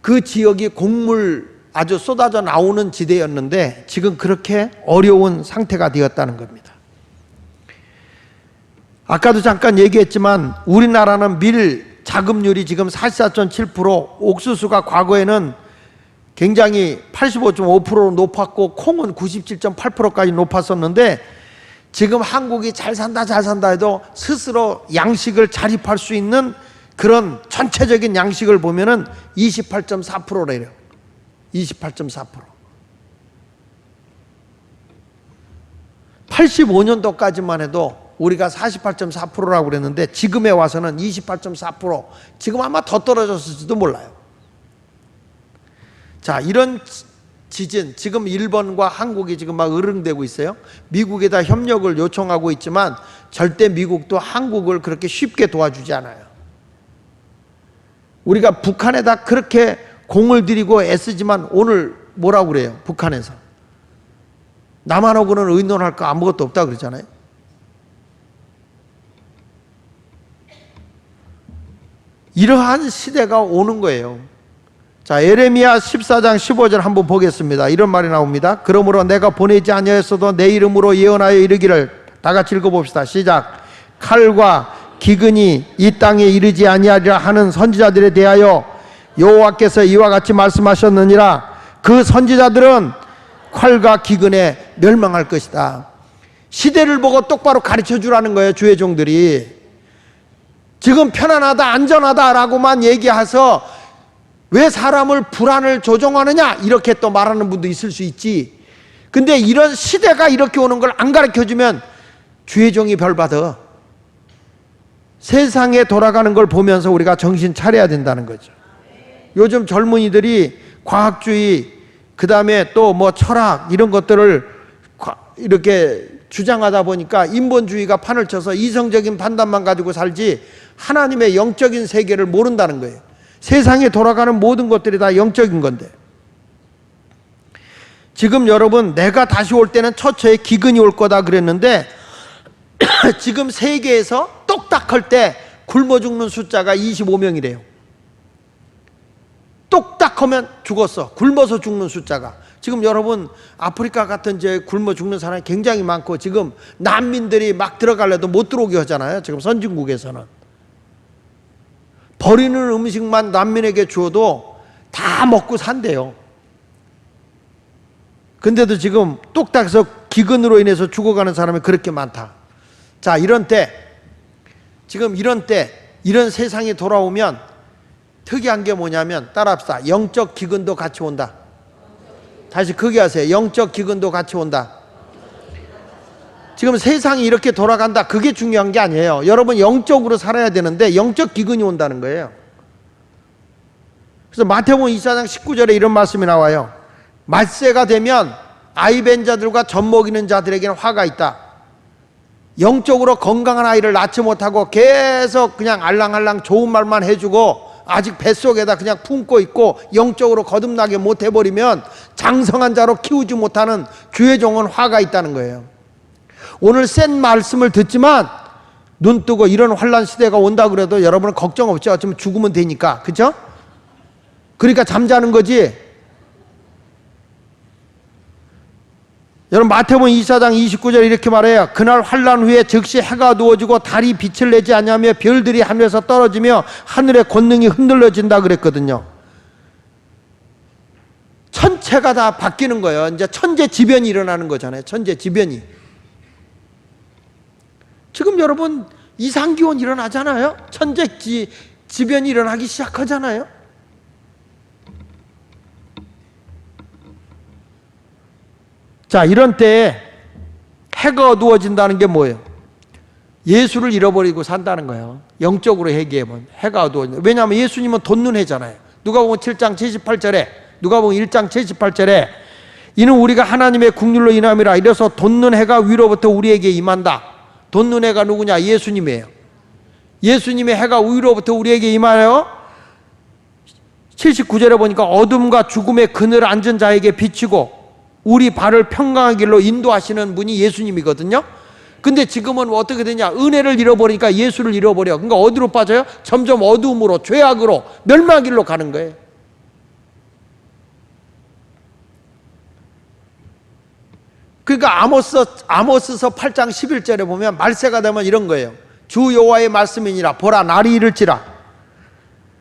그 지역이 곡물 아주 쏟아져 나오는 지대였는데 지금 그렇게 어려운 상태가 되었다는 겁니다. 아까도 잠깐 얘기했지만 우리나라는 밀 자급률이 지금 44.7%, 옥수수가 과거에는 굉장히 85.5%로 높았고 콩은 97.8%까지 높았었는데 지금 한국이 잘 산다 해도 스스로 양식을 자립할 수 있는 그런 전체적인 양식을 보면은 28.4%래요. 28.4%. 85년도까지만 해도 우리가 48.4%라고 그랬는데 지금에 와서는 28.4%, 지금 아마 더 떨어졌을지도 몰라요. 자, 이런 지진, 지금 일본과 한국이 지금 막 으릉대고 있어요. 미국에다 협력을 요청하고 있지만 절대 미국도 한국을 그렇게 쉽게 도와주지 않아요. 우리가 북한에다 그렇게 공을 들이고 애쓰지만 오늘 뭐라고 그래요? 북한에서 남한하고는 의논할 거 아무것도 없다 그러잖아요. 이러한 시대가 오는 거예요. 자, 예레미야 14장 15절 한번 보겠습니다. 이런 말이 나옵니다. 그러므로 내가 보내지 아니하였어도 내 이름으로 예언하여 이르기를, 다 같이 읽어봅시다. 시작. 칼과 기근이 이 땅에 이르지 아니하리라 하는 선지자들에 대하여 여호와께서 이와 같이 말씀하셨느니라. 그 선지자들은 칼과 기근에 멸망할 것이다. 시대를 보고 똑바로 가르쳐 주라는 거예요. 주의 종들이. 지금 편안하다 안전하다라고만 얘기해서 왜 사람을 불안을 조종하느냐 이렇게 또 말하는 분도 있을 수 있지. 근데 이런 시대가 이렇게 오는 걸 안 가르쳐주면 주의 종이 벌받아. 세상에 돌아가는 걸 보면서 우리가 정신 차려야 된다는 거죠. 요즘 젊은이들이 과학주의, 그 다음에 또 뭐 철학 이런 것들을 이렇게 주장하다 보니까 인본주의가 판을 쳐서 이성적인 판단만 가지고 살지 하나님의 영적인 세계를 모른다는 거예요. 세상에 돌아가는 모든 것들이 다 영적인 건데, 지금 여러분 내가 다시 올 때는 처처에 기근이 올 거다 그랬는데 지금 세계에서 똑딱할 때 굶어 죽는 숫자가 25명이래요. 똑딱하면 죽었어. 굶어서 죽는 숫자가. 지금 여러분 아프리카 같은 데 굶어 죽는 사람이 굉장히 많고, 지금 난민들이 막 들어가려도 못 들어오게 하잖아요. 지금 선진국에서는 버리는 음식만 난민에게 주어도 다 먹고 산대요. 근데도 지금 똑딱해서 기근으로 인해서 죽어가는 사람이 그렇게 많다. 자, 이런 때, 지금 이런 때, 이런 세상이 돌아오면 특이한 게 뭐냐면, 따라합시다. 영적 기근도 같이 온다. 다시 크게 하세요. 영적 기근도 같이 온다. 지금 세상이 이렇게 돌아간다. 그게 중요한 게 아니에요. 여러분 영적으로 살아야 되는데 영적 기근이 온다는 거예요. 그래서 마태복음 24장 19절에 이런 말씀이 나와요. 말세가 되면 아이 벤 자들과 젖 먹이는 자들에게는 화가 있다. 영적으로 건강한 아이를 낳지 못하고 계속 그냥 알랑알랑 좋은 말만 해주고 아직 뱃속에다 그냥 품고 있고 영적으로 거듭나게 못해버리면 장성한 자로 키우지 못하는 주의 종은 화가 있다는 거예요. 오늘 센 말씀을 듣지만 눈 뜨고 이런 환난 시대가 온다 그래도 여러분은 걱정 없죠. 어쩌면 죽으면 되니까. 그렇죠? 그러니까 잠자는 거지. 여러분 마태복음 24장 29절에 이렇게 말해요. 그날 환난 후에 즉시 해가 누워지고 달이 빛을 내지 않냐며 별들이 하늘에서 떨어지며 하늘의 권능이 흔들려진다 그랬거든요. 천체가 다 바뀌는 거예요. 이제 천재지변이 일어나는 거잖아요. 천재지변이. 지금 여러분 이상기온 일어나잖아요. 천재지변이 일어나기 시작하잖아요. 자, 이런 때에 해가 어두워진다는 게 뭐예요? 예수를 잃어버리고 산다는 거예요. 영적으로 얘기해보면 해가 어두워진다. 왜냐하면 예수님은 돋는해잖아요. 누가복음 7장 78절에, 누가복음 1장 78절에 이는 우리가 하나님의 국률로 인함이라. 이래서 돋는 해가 위로부터 우리에게 임한다. 돋는 해가 누구냐? 예수님이에요. 예수님의 해가 위로부터 우리에게 임하여 79절에 보니까 어둠과 죽음의 그늘 앉은 자에게 비치고 우리 발을 평강한 길로 인도하시는 분이 예수님이거든요. 근데 지금은 어떻게 되냐? 은혜를 잃어버리니까 예수를 잃어버려. 그러니까 어디로 빠져요? 점점 어두움으로, 죄악으로, 멸망의 길로 가는 거예요. 그러니까 아모스서 8장 11절에 보면 말세가 되면 이런 거예요. 주 여호와의 말씀이니라. 보라, 날이 이를지라.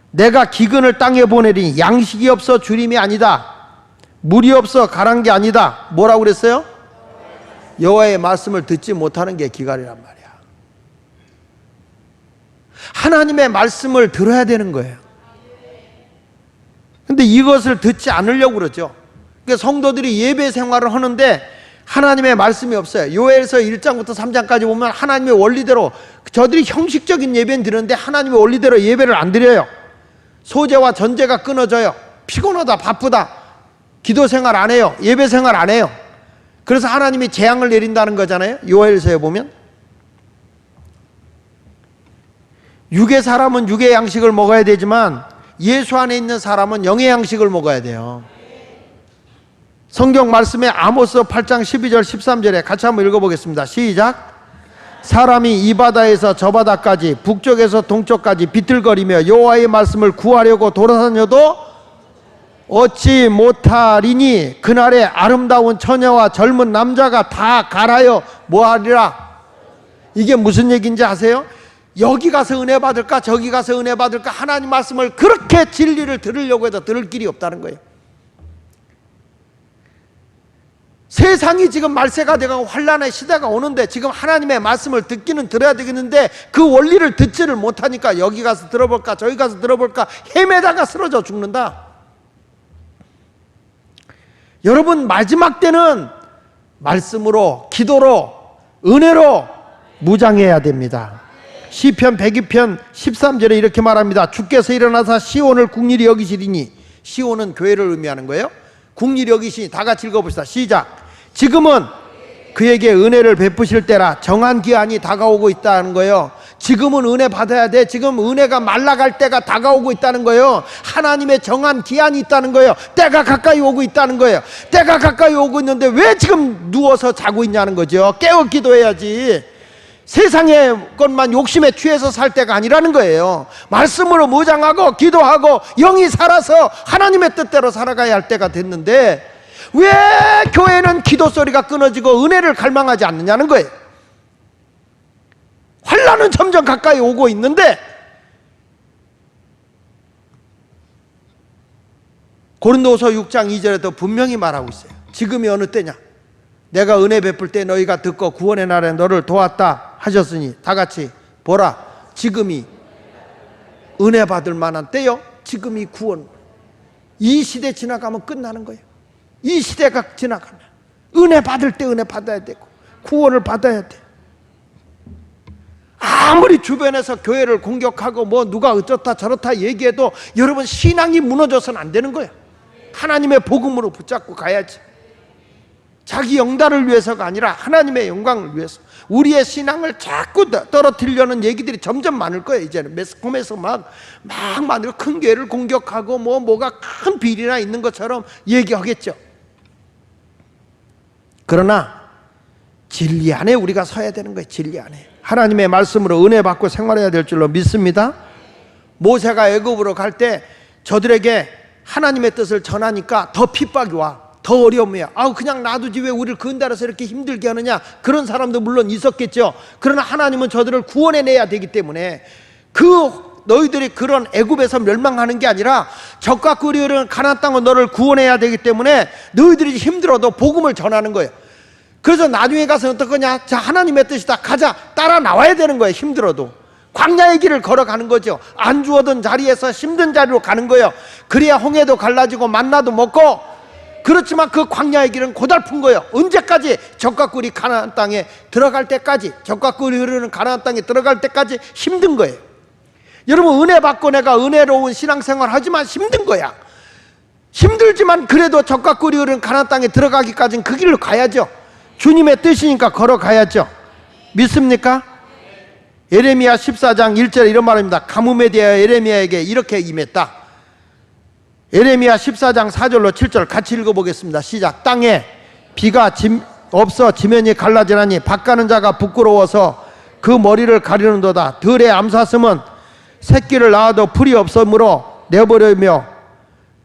내가 기근을 땅에 보내리니 양식이 없어 주림이 아니다. 물이 없어 가란 게 아니다. 뭐라고 그랬어요? 여호와의 말씀을 듣지 못하는 게 기갈이란 말이야. 하나님의 말씀을 들어야 되는 거예요. 근데 이것을 듣지 않으려고 그러죠. 그러니까 성도들이 예배 생활을 하는데 하나님의 말씀이 없어요. 요엘서 1장부터 3장까지 보면 하나님의 원리대로, 저들이 형식적인 예배는 드리는데 하나님의 원리대로 예배를 안 드려요. 소재와 전제가 끊어져요. 피곤하다, 바쁘다, 기도 생활 안 해요. 예배 생활 안 해요. 그래서 하나님이 재앙을 내린다는 거잖아요. 요엘서에 보면 육의 사람은 육의 양식을 먹어야 되지만 예수 안에 있는 사람은 영의 양식을 먹어야 돼요. 성경 말씀에 아모스 8장 12절 13절에 같이 한번 읽어보겠습니다. 시작. 사람이 이 바다에서 저 바다까지 북쪽에서 동쪽까지 비틀거리며 여호와의 말씀을 구하려고 돌아다녀도 얻지 못하리니 그날에 아름다운 처녀와 젊은 남자가 다 갈아여 뭐하리라. 이게 무슨 얘기인지 아세요? 여기 가서 은혜 받을까 저기 가서 은혜 받을까, 하나님 말씀을 그렇게 진리를 들으려고 해도 들을 길이 없다는 거예요. 세상이 지금 말세가 되고 환난의 시대가 오는데 지금 하나님의 말씀을 듣기는 들어야 되겠는데 그 원리를 듣지를 못하니까 여기 가서 들어볼까 저기 가서 들어볼까 헤매다가 쓰러져 죽는다. 여러분 마지막 때는 말씀으로, 기도로, 은혜로 무장해야 됩니다. 시편 102편 13절에 이렇게 말합니다. 주께서 일어나사 시온을 국리히 여기시리니, 시온은 교회를 의미하는 거예요. 국리히 여기시니, 다 같이 읽어봅시다. 시작. 지금은 그에게 은혜를 베푸실 때라. 정한 기한이 다가오고 있다는 거예요. 지금은 은혜 받아야 돼. 지금 은혜가 말라갈 때가 다가오고 있다는 거예요. 하나님의 정한 기한이 있다는 거예요. 때가 가까이 오고 있다는 거예요. 때가 가까이 오고 있는데 왜 지금 누워서 자고 있냐는 거죠. 깨어 기도해야지. 세상의 것만 욕심에 취해서 살 때가 아니라는 거예요. 말씀으로 무장하고 기도하고 영이 살아서 하나님의 뜻대로 살아가야 할 때가 됐는데 왜 교회는 기도 소리가 끊어지고 은혜를 갈망하지 않느냐는 거예요. 환난은 점점 가까이 오고 있는데 고린도서 6장 2절에도 분명히 말하고 있어요. 지금이 어느 때냐? 내가 은혜 베풀 때 너희가 듣고 구원의 날에 너를 도왔다 하셨으니 다 같이 보라. 지금이 은혜 받을 만한 때요. 지금이 구원. 이 시대 지나가면 끝나는 거예요. 이 시대가 지나가면 은혜 받을 때 은혜 받아야 되고 구원을 받아야 돼. 아무리 주변에서 교회를 공격하고 뭐 누가 어쩌다 저렇다 얘기해도 여러분 신앙이 무너져서는 안 되는 거예요. 하나님의 복음으로 붙잡고 가야지. 자기 영달을 위해서가 아니라 하나님의 영광을 위해서. 우리의 신앙을 자꾸 떨어뜨리려는 얘기들이 점점 많을 거예요. 이제는 매스컴에서 막 많은 큰 교회를 공격하고 뭐가 큰 비리나 있는 것처럼 얘기하겠죠. 그러나 진리 안에 우리가 서야 되는 거예요. 진리 안에 하나님의 말씀으로 은혜 받고 생활해야 될 줄로 믿습니다. 모세가 애굽으로 갈 때 저들에게 하나님의 뜻을 전하니까 더 핍박이 와. 더 어려움이야. 그냥 놔두지 왜 우리를 건달아서 이렇게 힘들게 하느냐. 그런 사람도 물론 있었겠죠. 그러나 하나님은 저들을 구원해내야 되기 때문에 너희들이 그런 애굽에서 멸망하는 게 아니라 적과 꿀이 가나안 땅은 너를 구원해야 되기 때문에 너희들이 힘들어도 복음을 전하는 거예요. 그래서 나중에 가서 어떡하냐? 자, 하나님의 뜻이다. 가자. 따라 나와야 되는 거예요. 힘들어도. 광야의 길을 걸어가는 거죠. 안 주어든 자리에서 힘든 자리로 가는 거예요. 그래야 홍해도 갈라지고 만나도 먹고. 그렇지만 그 광야의 길은 고달픈 거예요. 언제까지? 적과 꿀이 가나안 땅에 들어갈 때까지, 적과 꿀이 흐르는 가나안 땅에 들어갈 때까지 힘든 거예요. 여러분, 은혜 받고 내가 은혜로운 신앙생활 하지만 힘든 거야. 힘들지만 그래도 적과 꿀이 흐르는 가나안 땅에 들어가기까지는 그 길로 가야죠. 주님의 뜻이니까 걸어가야죠. 믿습니까? 예레미야 14장 1절에 이런 말입니다. 가뭄에 대하여 예레미야에게 이렇게 임했다. 예레미야 14장 4절로 7절 같이 읽어보겠습니다. 시작. 땅에 비가 없어 지면이 갈라지나니 밭가는 자가 부끄러워서 그 머리를 가리는도다. 들의 암사슴은 새끼를 낳아도 풀이 없으므로 내버리며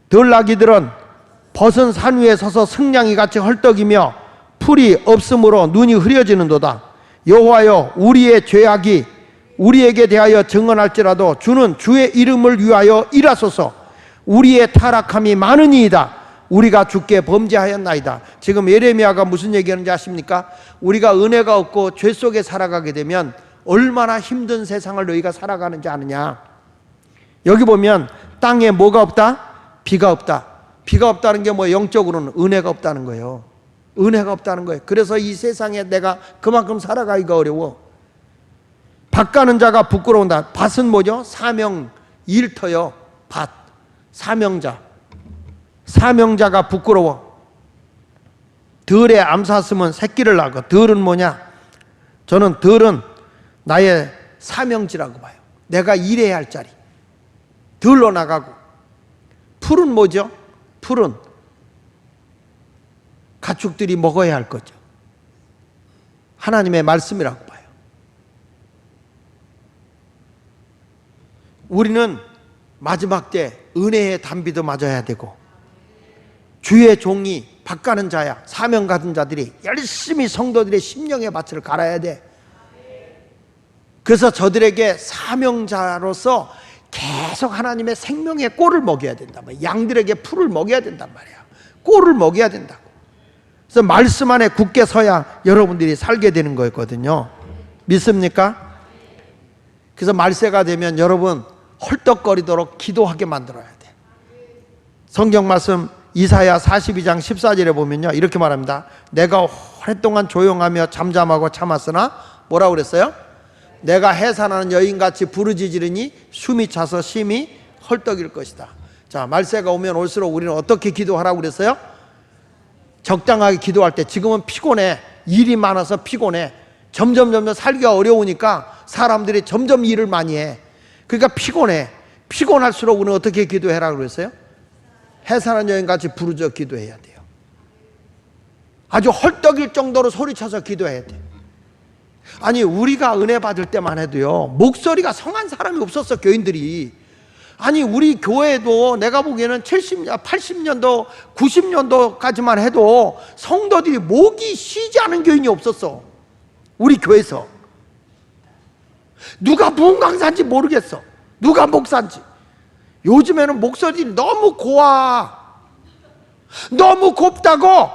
들나귀들은 벗은 산 위에 서서 승냥이 같이 헐떡이며 풀이 없으므로 눈이 흐려지는도다. 여호와여, 우리의 죄악이 우리에게 대하여 증언할지라도 주는 주의 이름을 위하여 일하소서. 우리의 타락함이 많으니이다. 우리가 주께 범죄하였나이다. 지금 예레미야가 무슨 얘기하는지 아십니까? 우리가 은혜가 없고 죄 속에 살아가게 되면 얼마나 힘든 세상을 너희가 살아가는지 아느냐. 여기 보면 땅에 뭐가 없다? 비가 없다. 비가 없다는 게 뭐 영적으로는 은혜가 없다는 거예요. 은혜가 없다는 거예요. 그래서 이 세상에 내가 그만큼 살아가기가 어려워. 밭 가는 자가 부끄러운다. 밭은 뭐죠? 사명, 일터요. 밭. 사명자가 부끄러워. 들의 암사슴은 새끼를 낳고. 들은 뭐냐? 저는 들은 나의 사명지라고 봐요. 내가 일해야 할 자리. 들로 나가고. 풀은 뭐죠? 풀은 가축들이 먹어야 할 거죠. 하나님의 말씀이라고 봐요. 우리는 마지막 때 은혜의 단비도 맞아야 되고, 주의 종이 밭 가는 자야, 사명 가진 자들이 열심히 성도들의 심령의 밭을 갈아야 돼. 그래서 저들에게 사명자로서 계속 하나님의 생명의 꼴을 먹여야 된단 말이야. 양들에게 풀을 먹여야 된단 말이야. 꼴을 먹여야 된다고. 그래서 말씀 안에 굳게 서야 여러분들이 살게 되는 거였거든요. 믿습니까? 그래서 말세가 되면 여러분 헐떡거리도록 기도하게 만들어야 돼. 성경 말씀 이사야 42장 14절에 보면요, 이렇게 말합니다. 내가 오랫동안 조용하며 잠잠하고 참았으나 뭐라고 그랬어요? 내가 해산하는 여인같이 부르짖으리니 숨이 차서 심히 헐떡일 것이다. 자, 말세가 오면 올수록 우리는 어떻게 기도하라고 그랬어요? 적당하게 기도할 때 지금은 피곤해. 일이 많아서 피곤해. 점점 살기가 어려우니까 사람들이 점점 일을 많이 해. 그러니까 피곤해. 피곤할수록 우리는 어떻게 기도해라 그랬어요? 해산한 여인같이 부르짖어 기도해야 돼요. 아주 헐떡일 정도로 소리쳐서 기도해야 돼. 아니 우리가 은혜 받을 때만 해도요 목소리가 성한 사람이 없었어. 교인들이. 아니 우리 교회도 내가 보기에는 70년, 80년도, 90년도까지만 해도 성도들이 목이 쉬지 않은 교인이 없었어. 우리 교회에서. 누가 무언강사인지 모르겠어. 누가 목사인지. 요즘에는 목소리들이 너무 고와. 너무 곱다고.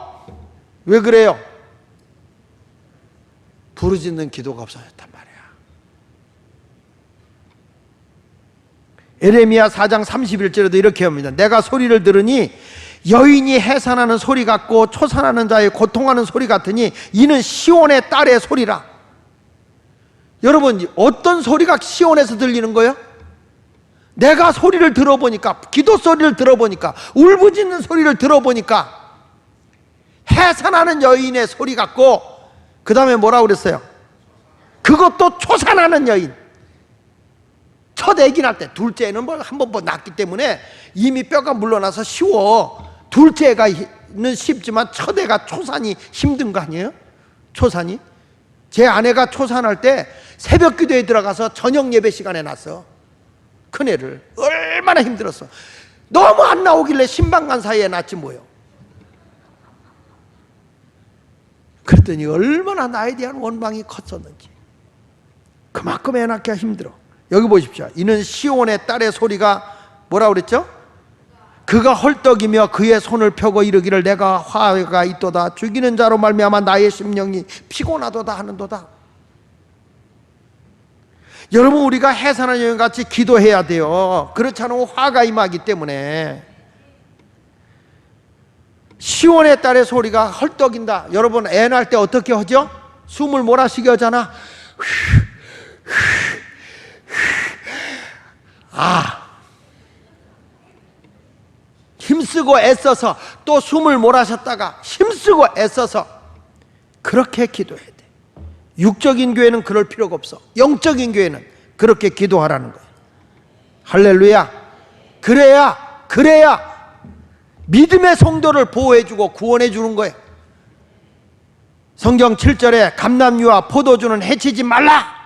왜 그래요? 부르짖는 기도가 없어졌단 말이야. 에레미야 4장 31절에도 이렇게 합니다. 내가 소리를 들으니 여인이 해산하는 소리 같고 초산하는 자의 고통하는 소리 같으니 이는 시온의 딸의 소리라. 여러분 어떤 소리가 시온에서 들리는 거예요? 내가 소리를 들어보니까, 기도 소리를 들어보니까, 울부짖는 소리를 들어보니까 해산하는 여인의 소리 같고, 그 다음에 뭐라고 그랬어요? 그것도 초산하는 여인. 첫 아기 날 때, 둘째 애는 한 번 낳기 때문에 이미 뼈가 물러나서 쉬워. 둘째 애가는 쉽지만 첫 애가 초산이 힘든 거 아니에요? 초산이. 제 아내가 초산할 때 새벽 기도에 들어가서 저녁 예배 시간에 났어. 큰애를. 얼마나 힘들었어. 너무 안 나오길래 신방간 사이에 낳지 뭐요. 그랬더니 얼마나 나에 대한 원망이 컸었는지. 그만큼 애 낳기가 힘들어. 여기 보십시오. 이는 시온의 딸의 소리가 뭐라고 그랬죠? 그가 헐떡이며 그의 손을 펴고 이르기를 내가 화가 있도다. 죽이는 자로 말미암아 나의 심령이 피곤하도다 하는도다. 여러분 우리가 해산한 여인같이 기도해야 돼요. 그렇지 않으면 화가 임하기 때문에. 시온의 딸의 소리가 헐떡인다. 여러분 애 낳을 때 어떻게 하죠? 숨을 몰아쉬게 하잖아. 힘쓰고 애써서 또 숨을 몰아쉬었다가 힘쓰고 애써서 그렇게 기도해야 돼. 육적인 교회는 그럴 필요가 없어. 영적인 교회는 그렇게 기도하라는 거예요. 할렐루야. 그래야 믿음의 성도를 보호해주고 구원해주는 거예요. 성경 7절에 감람류와 포도주는 해치지 말라.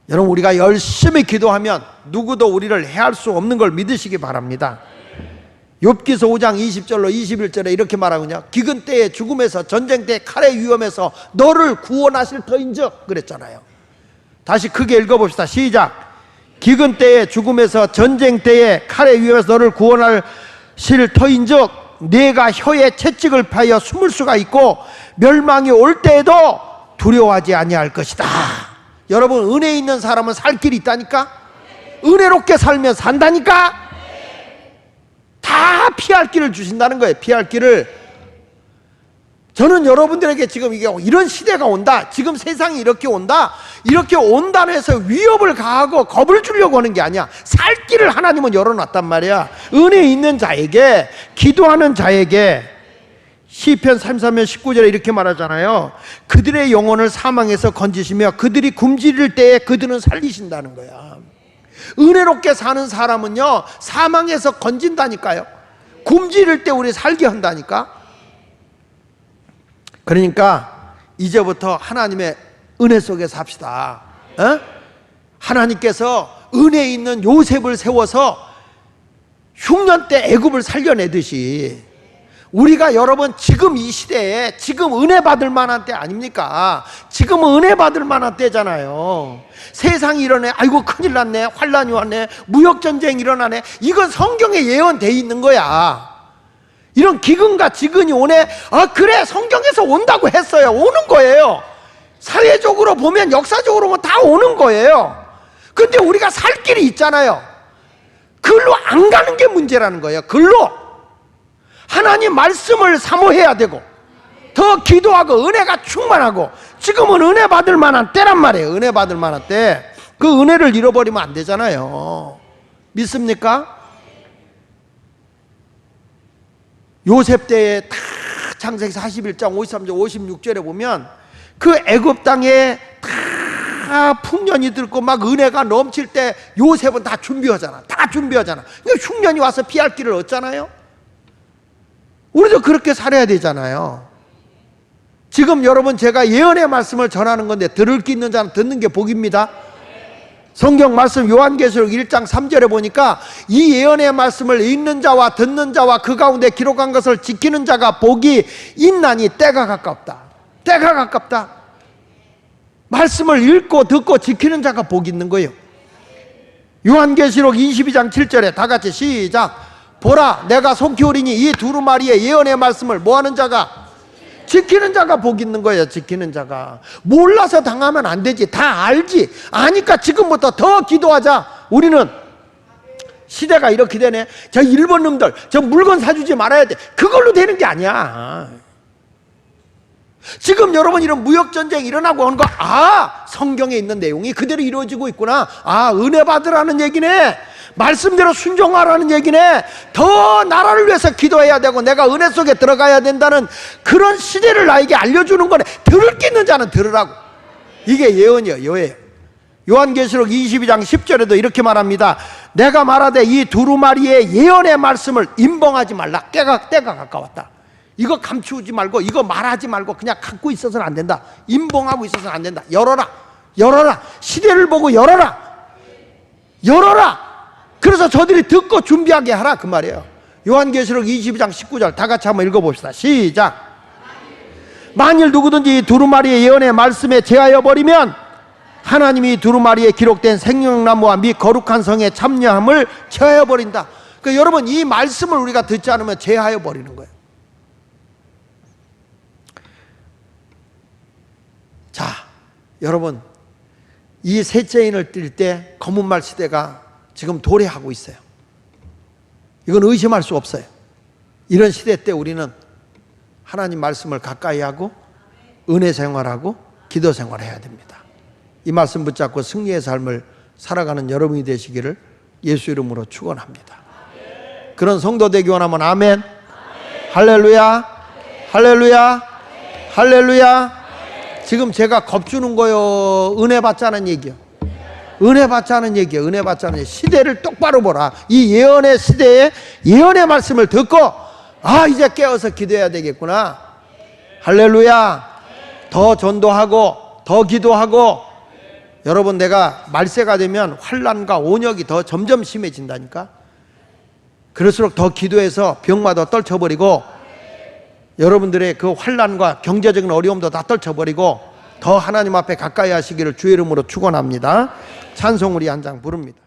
여러분 우리가 열심히 기도하면 누구도 우리를 해할 수 없는 걸 믿으시기 바랍니다. 욥기서 5장 20절로 21절에 이렇게 말하거든요. 기근 때에 죽음에서 전쟁 때 칼의 위험에서 너를 구원하실 터인즉 그랬잖아요. 다시 크게 읽어봅시다. 시작. 기근 때에 죽음에서 전쟁 때에 칼의 위험에서 너를 구원하실 터인즉 네가 혀에 채찍을 파여 숨을 수가 있고 멸망이 올 때에도 두려워하지 아니할 것이다. 여러분 은혜 있는 사람은 살 길이 있다니까. 은혜롭게 살면 산다니까. 다 피할 길을 주신다는 거예요. 피할 길을. 저는 여러분들에게 지금 이게 이런 시대가 온다, 지금 세상이 이렇게 온다, 이렇게 온다고 해서 위협을 가하고 겁을 주려고 하는 게 아니야. 살 길을 하나님은 열어놨단 말이야. 은혜 있는 자에게, 기도하는 자에게. 시편 33편 19절에 이렇게 말하잖아요. 그들의 영혼을 사망에서 건지시며 그들이 굶주릴 때에 그들은 살리신다는 거야. 은혜롭게 사는 사람은요 사망에서 건진다니까요. 굶주릴 때 우리 살게 한다니까. 그러니까 이제부터 하나님의 은혜 속에 삽시다. 하나님께서 은혜 있는 요셉을 세워서 흉년 때 애굽을 살려내듯이 우리가 여러분 지금 이 시대에 지금 은혜 받을 만한 때 아닙니까? 지금은 은혜 받을 만한 때잖아요. 세상이 이러네, 아이고 큰일 났네, 환란이 왔네, 무역전쟁이 일어나네. 이건 성경에 예언되어 있는 거야. 이런 기근과 지근이 오네. 그래 성경에서 온다고 했어요. 오는 거예요. 사회적으로 보면 역사적으로 보면 다 오는 거예요. 근데 우리가 살 길이 있잖아요. 글로 안 가는 게 문제라는 거예요. 글로 하나님 말씀을 사모해야 되고 더 기도하고 은혜가 충만하고. 지금은 은혜 받을 만한 때란 말이에요. 은혜 받을 만한 때. 그 은혜를 잃어버리면 안 되잖아요. 믿습니까? 요셉 때에 다 창세기 41장 53절 56절에 보면 그 애굽 땅에 다 풍년이 들고 막 은혜가 넘칠 때 요셉은 다 준비하잖아. 다 준비하잖아. 그러니까 흉년이 와서 피할 길을 얻잖아요. 우리도 그렇게 살아야 되잖아요. 지금 여러분 제가 예언의 말씀을 전하는 건데 들을 게 있는 자는 듣는 게 복입니다. 성경 말씀 요한계시록 1장 3절에 보니까 이 예언의 말씀을 읽는 자와 듣는 자와 그 가운데 기록한 것을 지키는 자가 복이 있나니 때가 가깝다. 때가 가깝다. 말씀을 읽고 듣고 지키는 자가 복이 있는 거예요. 요한계시록 22장 7절에 다 같이 시작. 보라 내가 속히 오리니 이 두루마리의 예언의 말씀을 뭐하는 자가? 지키는 자가 복 있는 거예요. 지키는 자가. 몰라서 당하면 안 되지. 다 알지. 아니까 지금부터 더 기도하자. 우리는 시대가 이렇게 되네. 저 일본 놈들 저 물건 사주지 말아야 돼. 그걸로 되는 게 아니야. 지금 여러분 이런 무역전쟁 일어나고 하는 거, 성경에 있는 내용이 그대로 이루어지고 있구나. 은혜 받으라는 얘기네. 말씀대로 순종하라는 얘기네. 더 나라를 위해서 기도해야 되고 내가 은혜 속에 들어가야 된다는 그런 시대를 나에게 알려주는 거네. 들을 게 있는 자는 들으라고. 이게 예언이에요. 예언. 요한계시록 22장 10절에도 이렇게 말합니다. 내가 말하되 이 두루마리의 예언의 말씀을 임봉하지 말라. 때가 가까웠다. 이거 감추지 말고 이거 말하지 말고 그냥 갖고 있어서는 안 된다. 임봉하고 있어서는 안 된다. 열어라. 열어라. 시대를 보고 열어라. 열어라. 그래서 저들이 듣고 준비하게 하라 그 말이에요. 요한계시록 22장 19절 다 같이 한번 읽어봅시다. 시작. 만일 누구든지 이 두루마리의 예언의 말씀에 제하여 버리면 하나님이 두루마리에 기록된 생명나무와 및 거룩한 성에 참여함을 제하여 버린다. 그러니까 여러분 이 말씀을 우리가 듣지 않으면 제하여 버리는 거예요. 자, 여러분 이 셋째인을 뜰 때 검은말 시대가 지금 도래하고 있어요. 이건 의심할 수 없어요. 이런 시대 때 우리는 하나님 말씀을 가까이 하고 은혜 생활하고 기도 생활해야 됩니다. 이 말씀 붙잡고 승리의 삶을 살아가는 여러분이 되시기를 예수 이름으로 축원합니다. 그런 성도 되기 원하면 아멘. 할렐루야. 할렐루야. 할렐루야. 지금 제가 겁주는 거요. 은혜 받자는 얘기요. 은혜 받자는 얘기요. 은혜 받자는 얘기. 시대를 똑바로 보라. 이 예언의 시대에 예언의 말씀을 듣고 이제 깨어서 기도해야 되겠구나. 할렐루야. 더 전도하고 더 기도하고. 여러분 내가 말세가 되면 환난과 온역이 더 점점 심해진다니까. 그럴수록 더 기도해서 병마다 떨쳐버리고 여러분들의 그 환난과 경제적인 어려움도 다 떨쳐버리고 더 하나님 앞에 가까이 하시기를 주의 이름으로 축원합니다. 찬송 우리 한 장 부릅니다.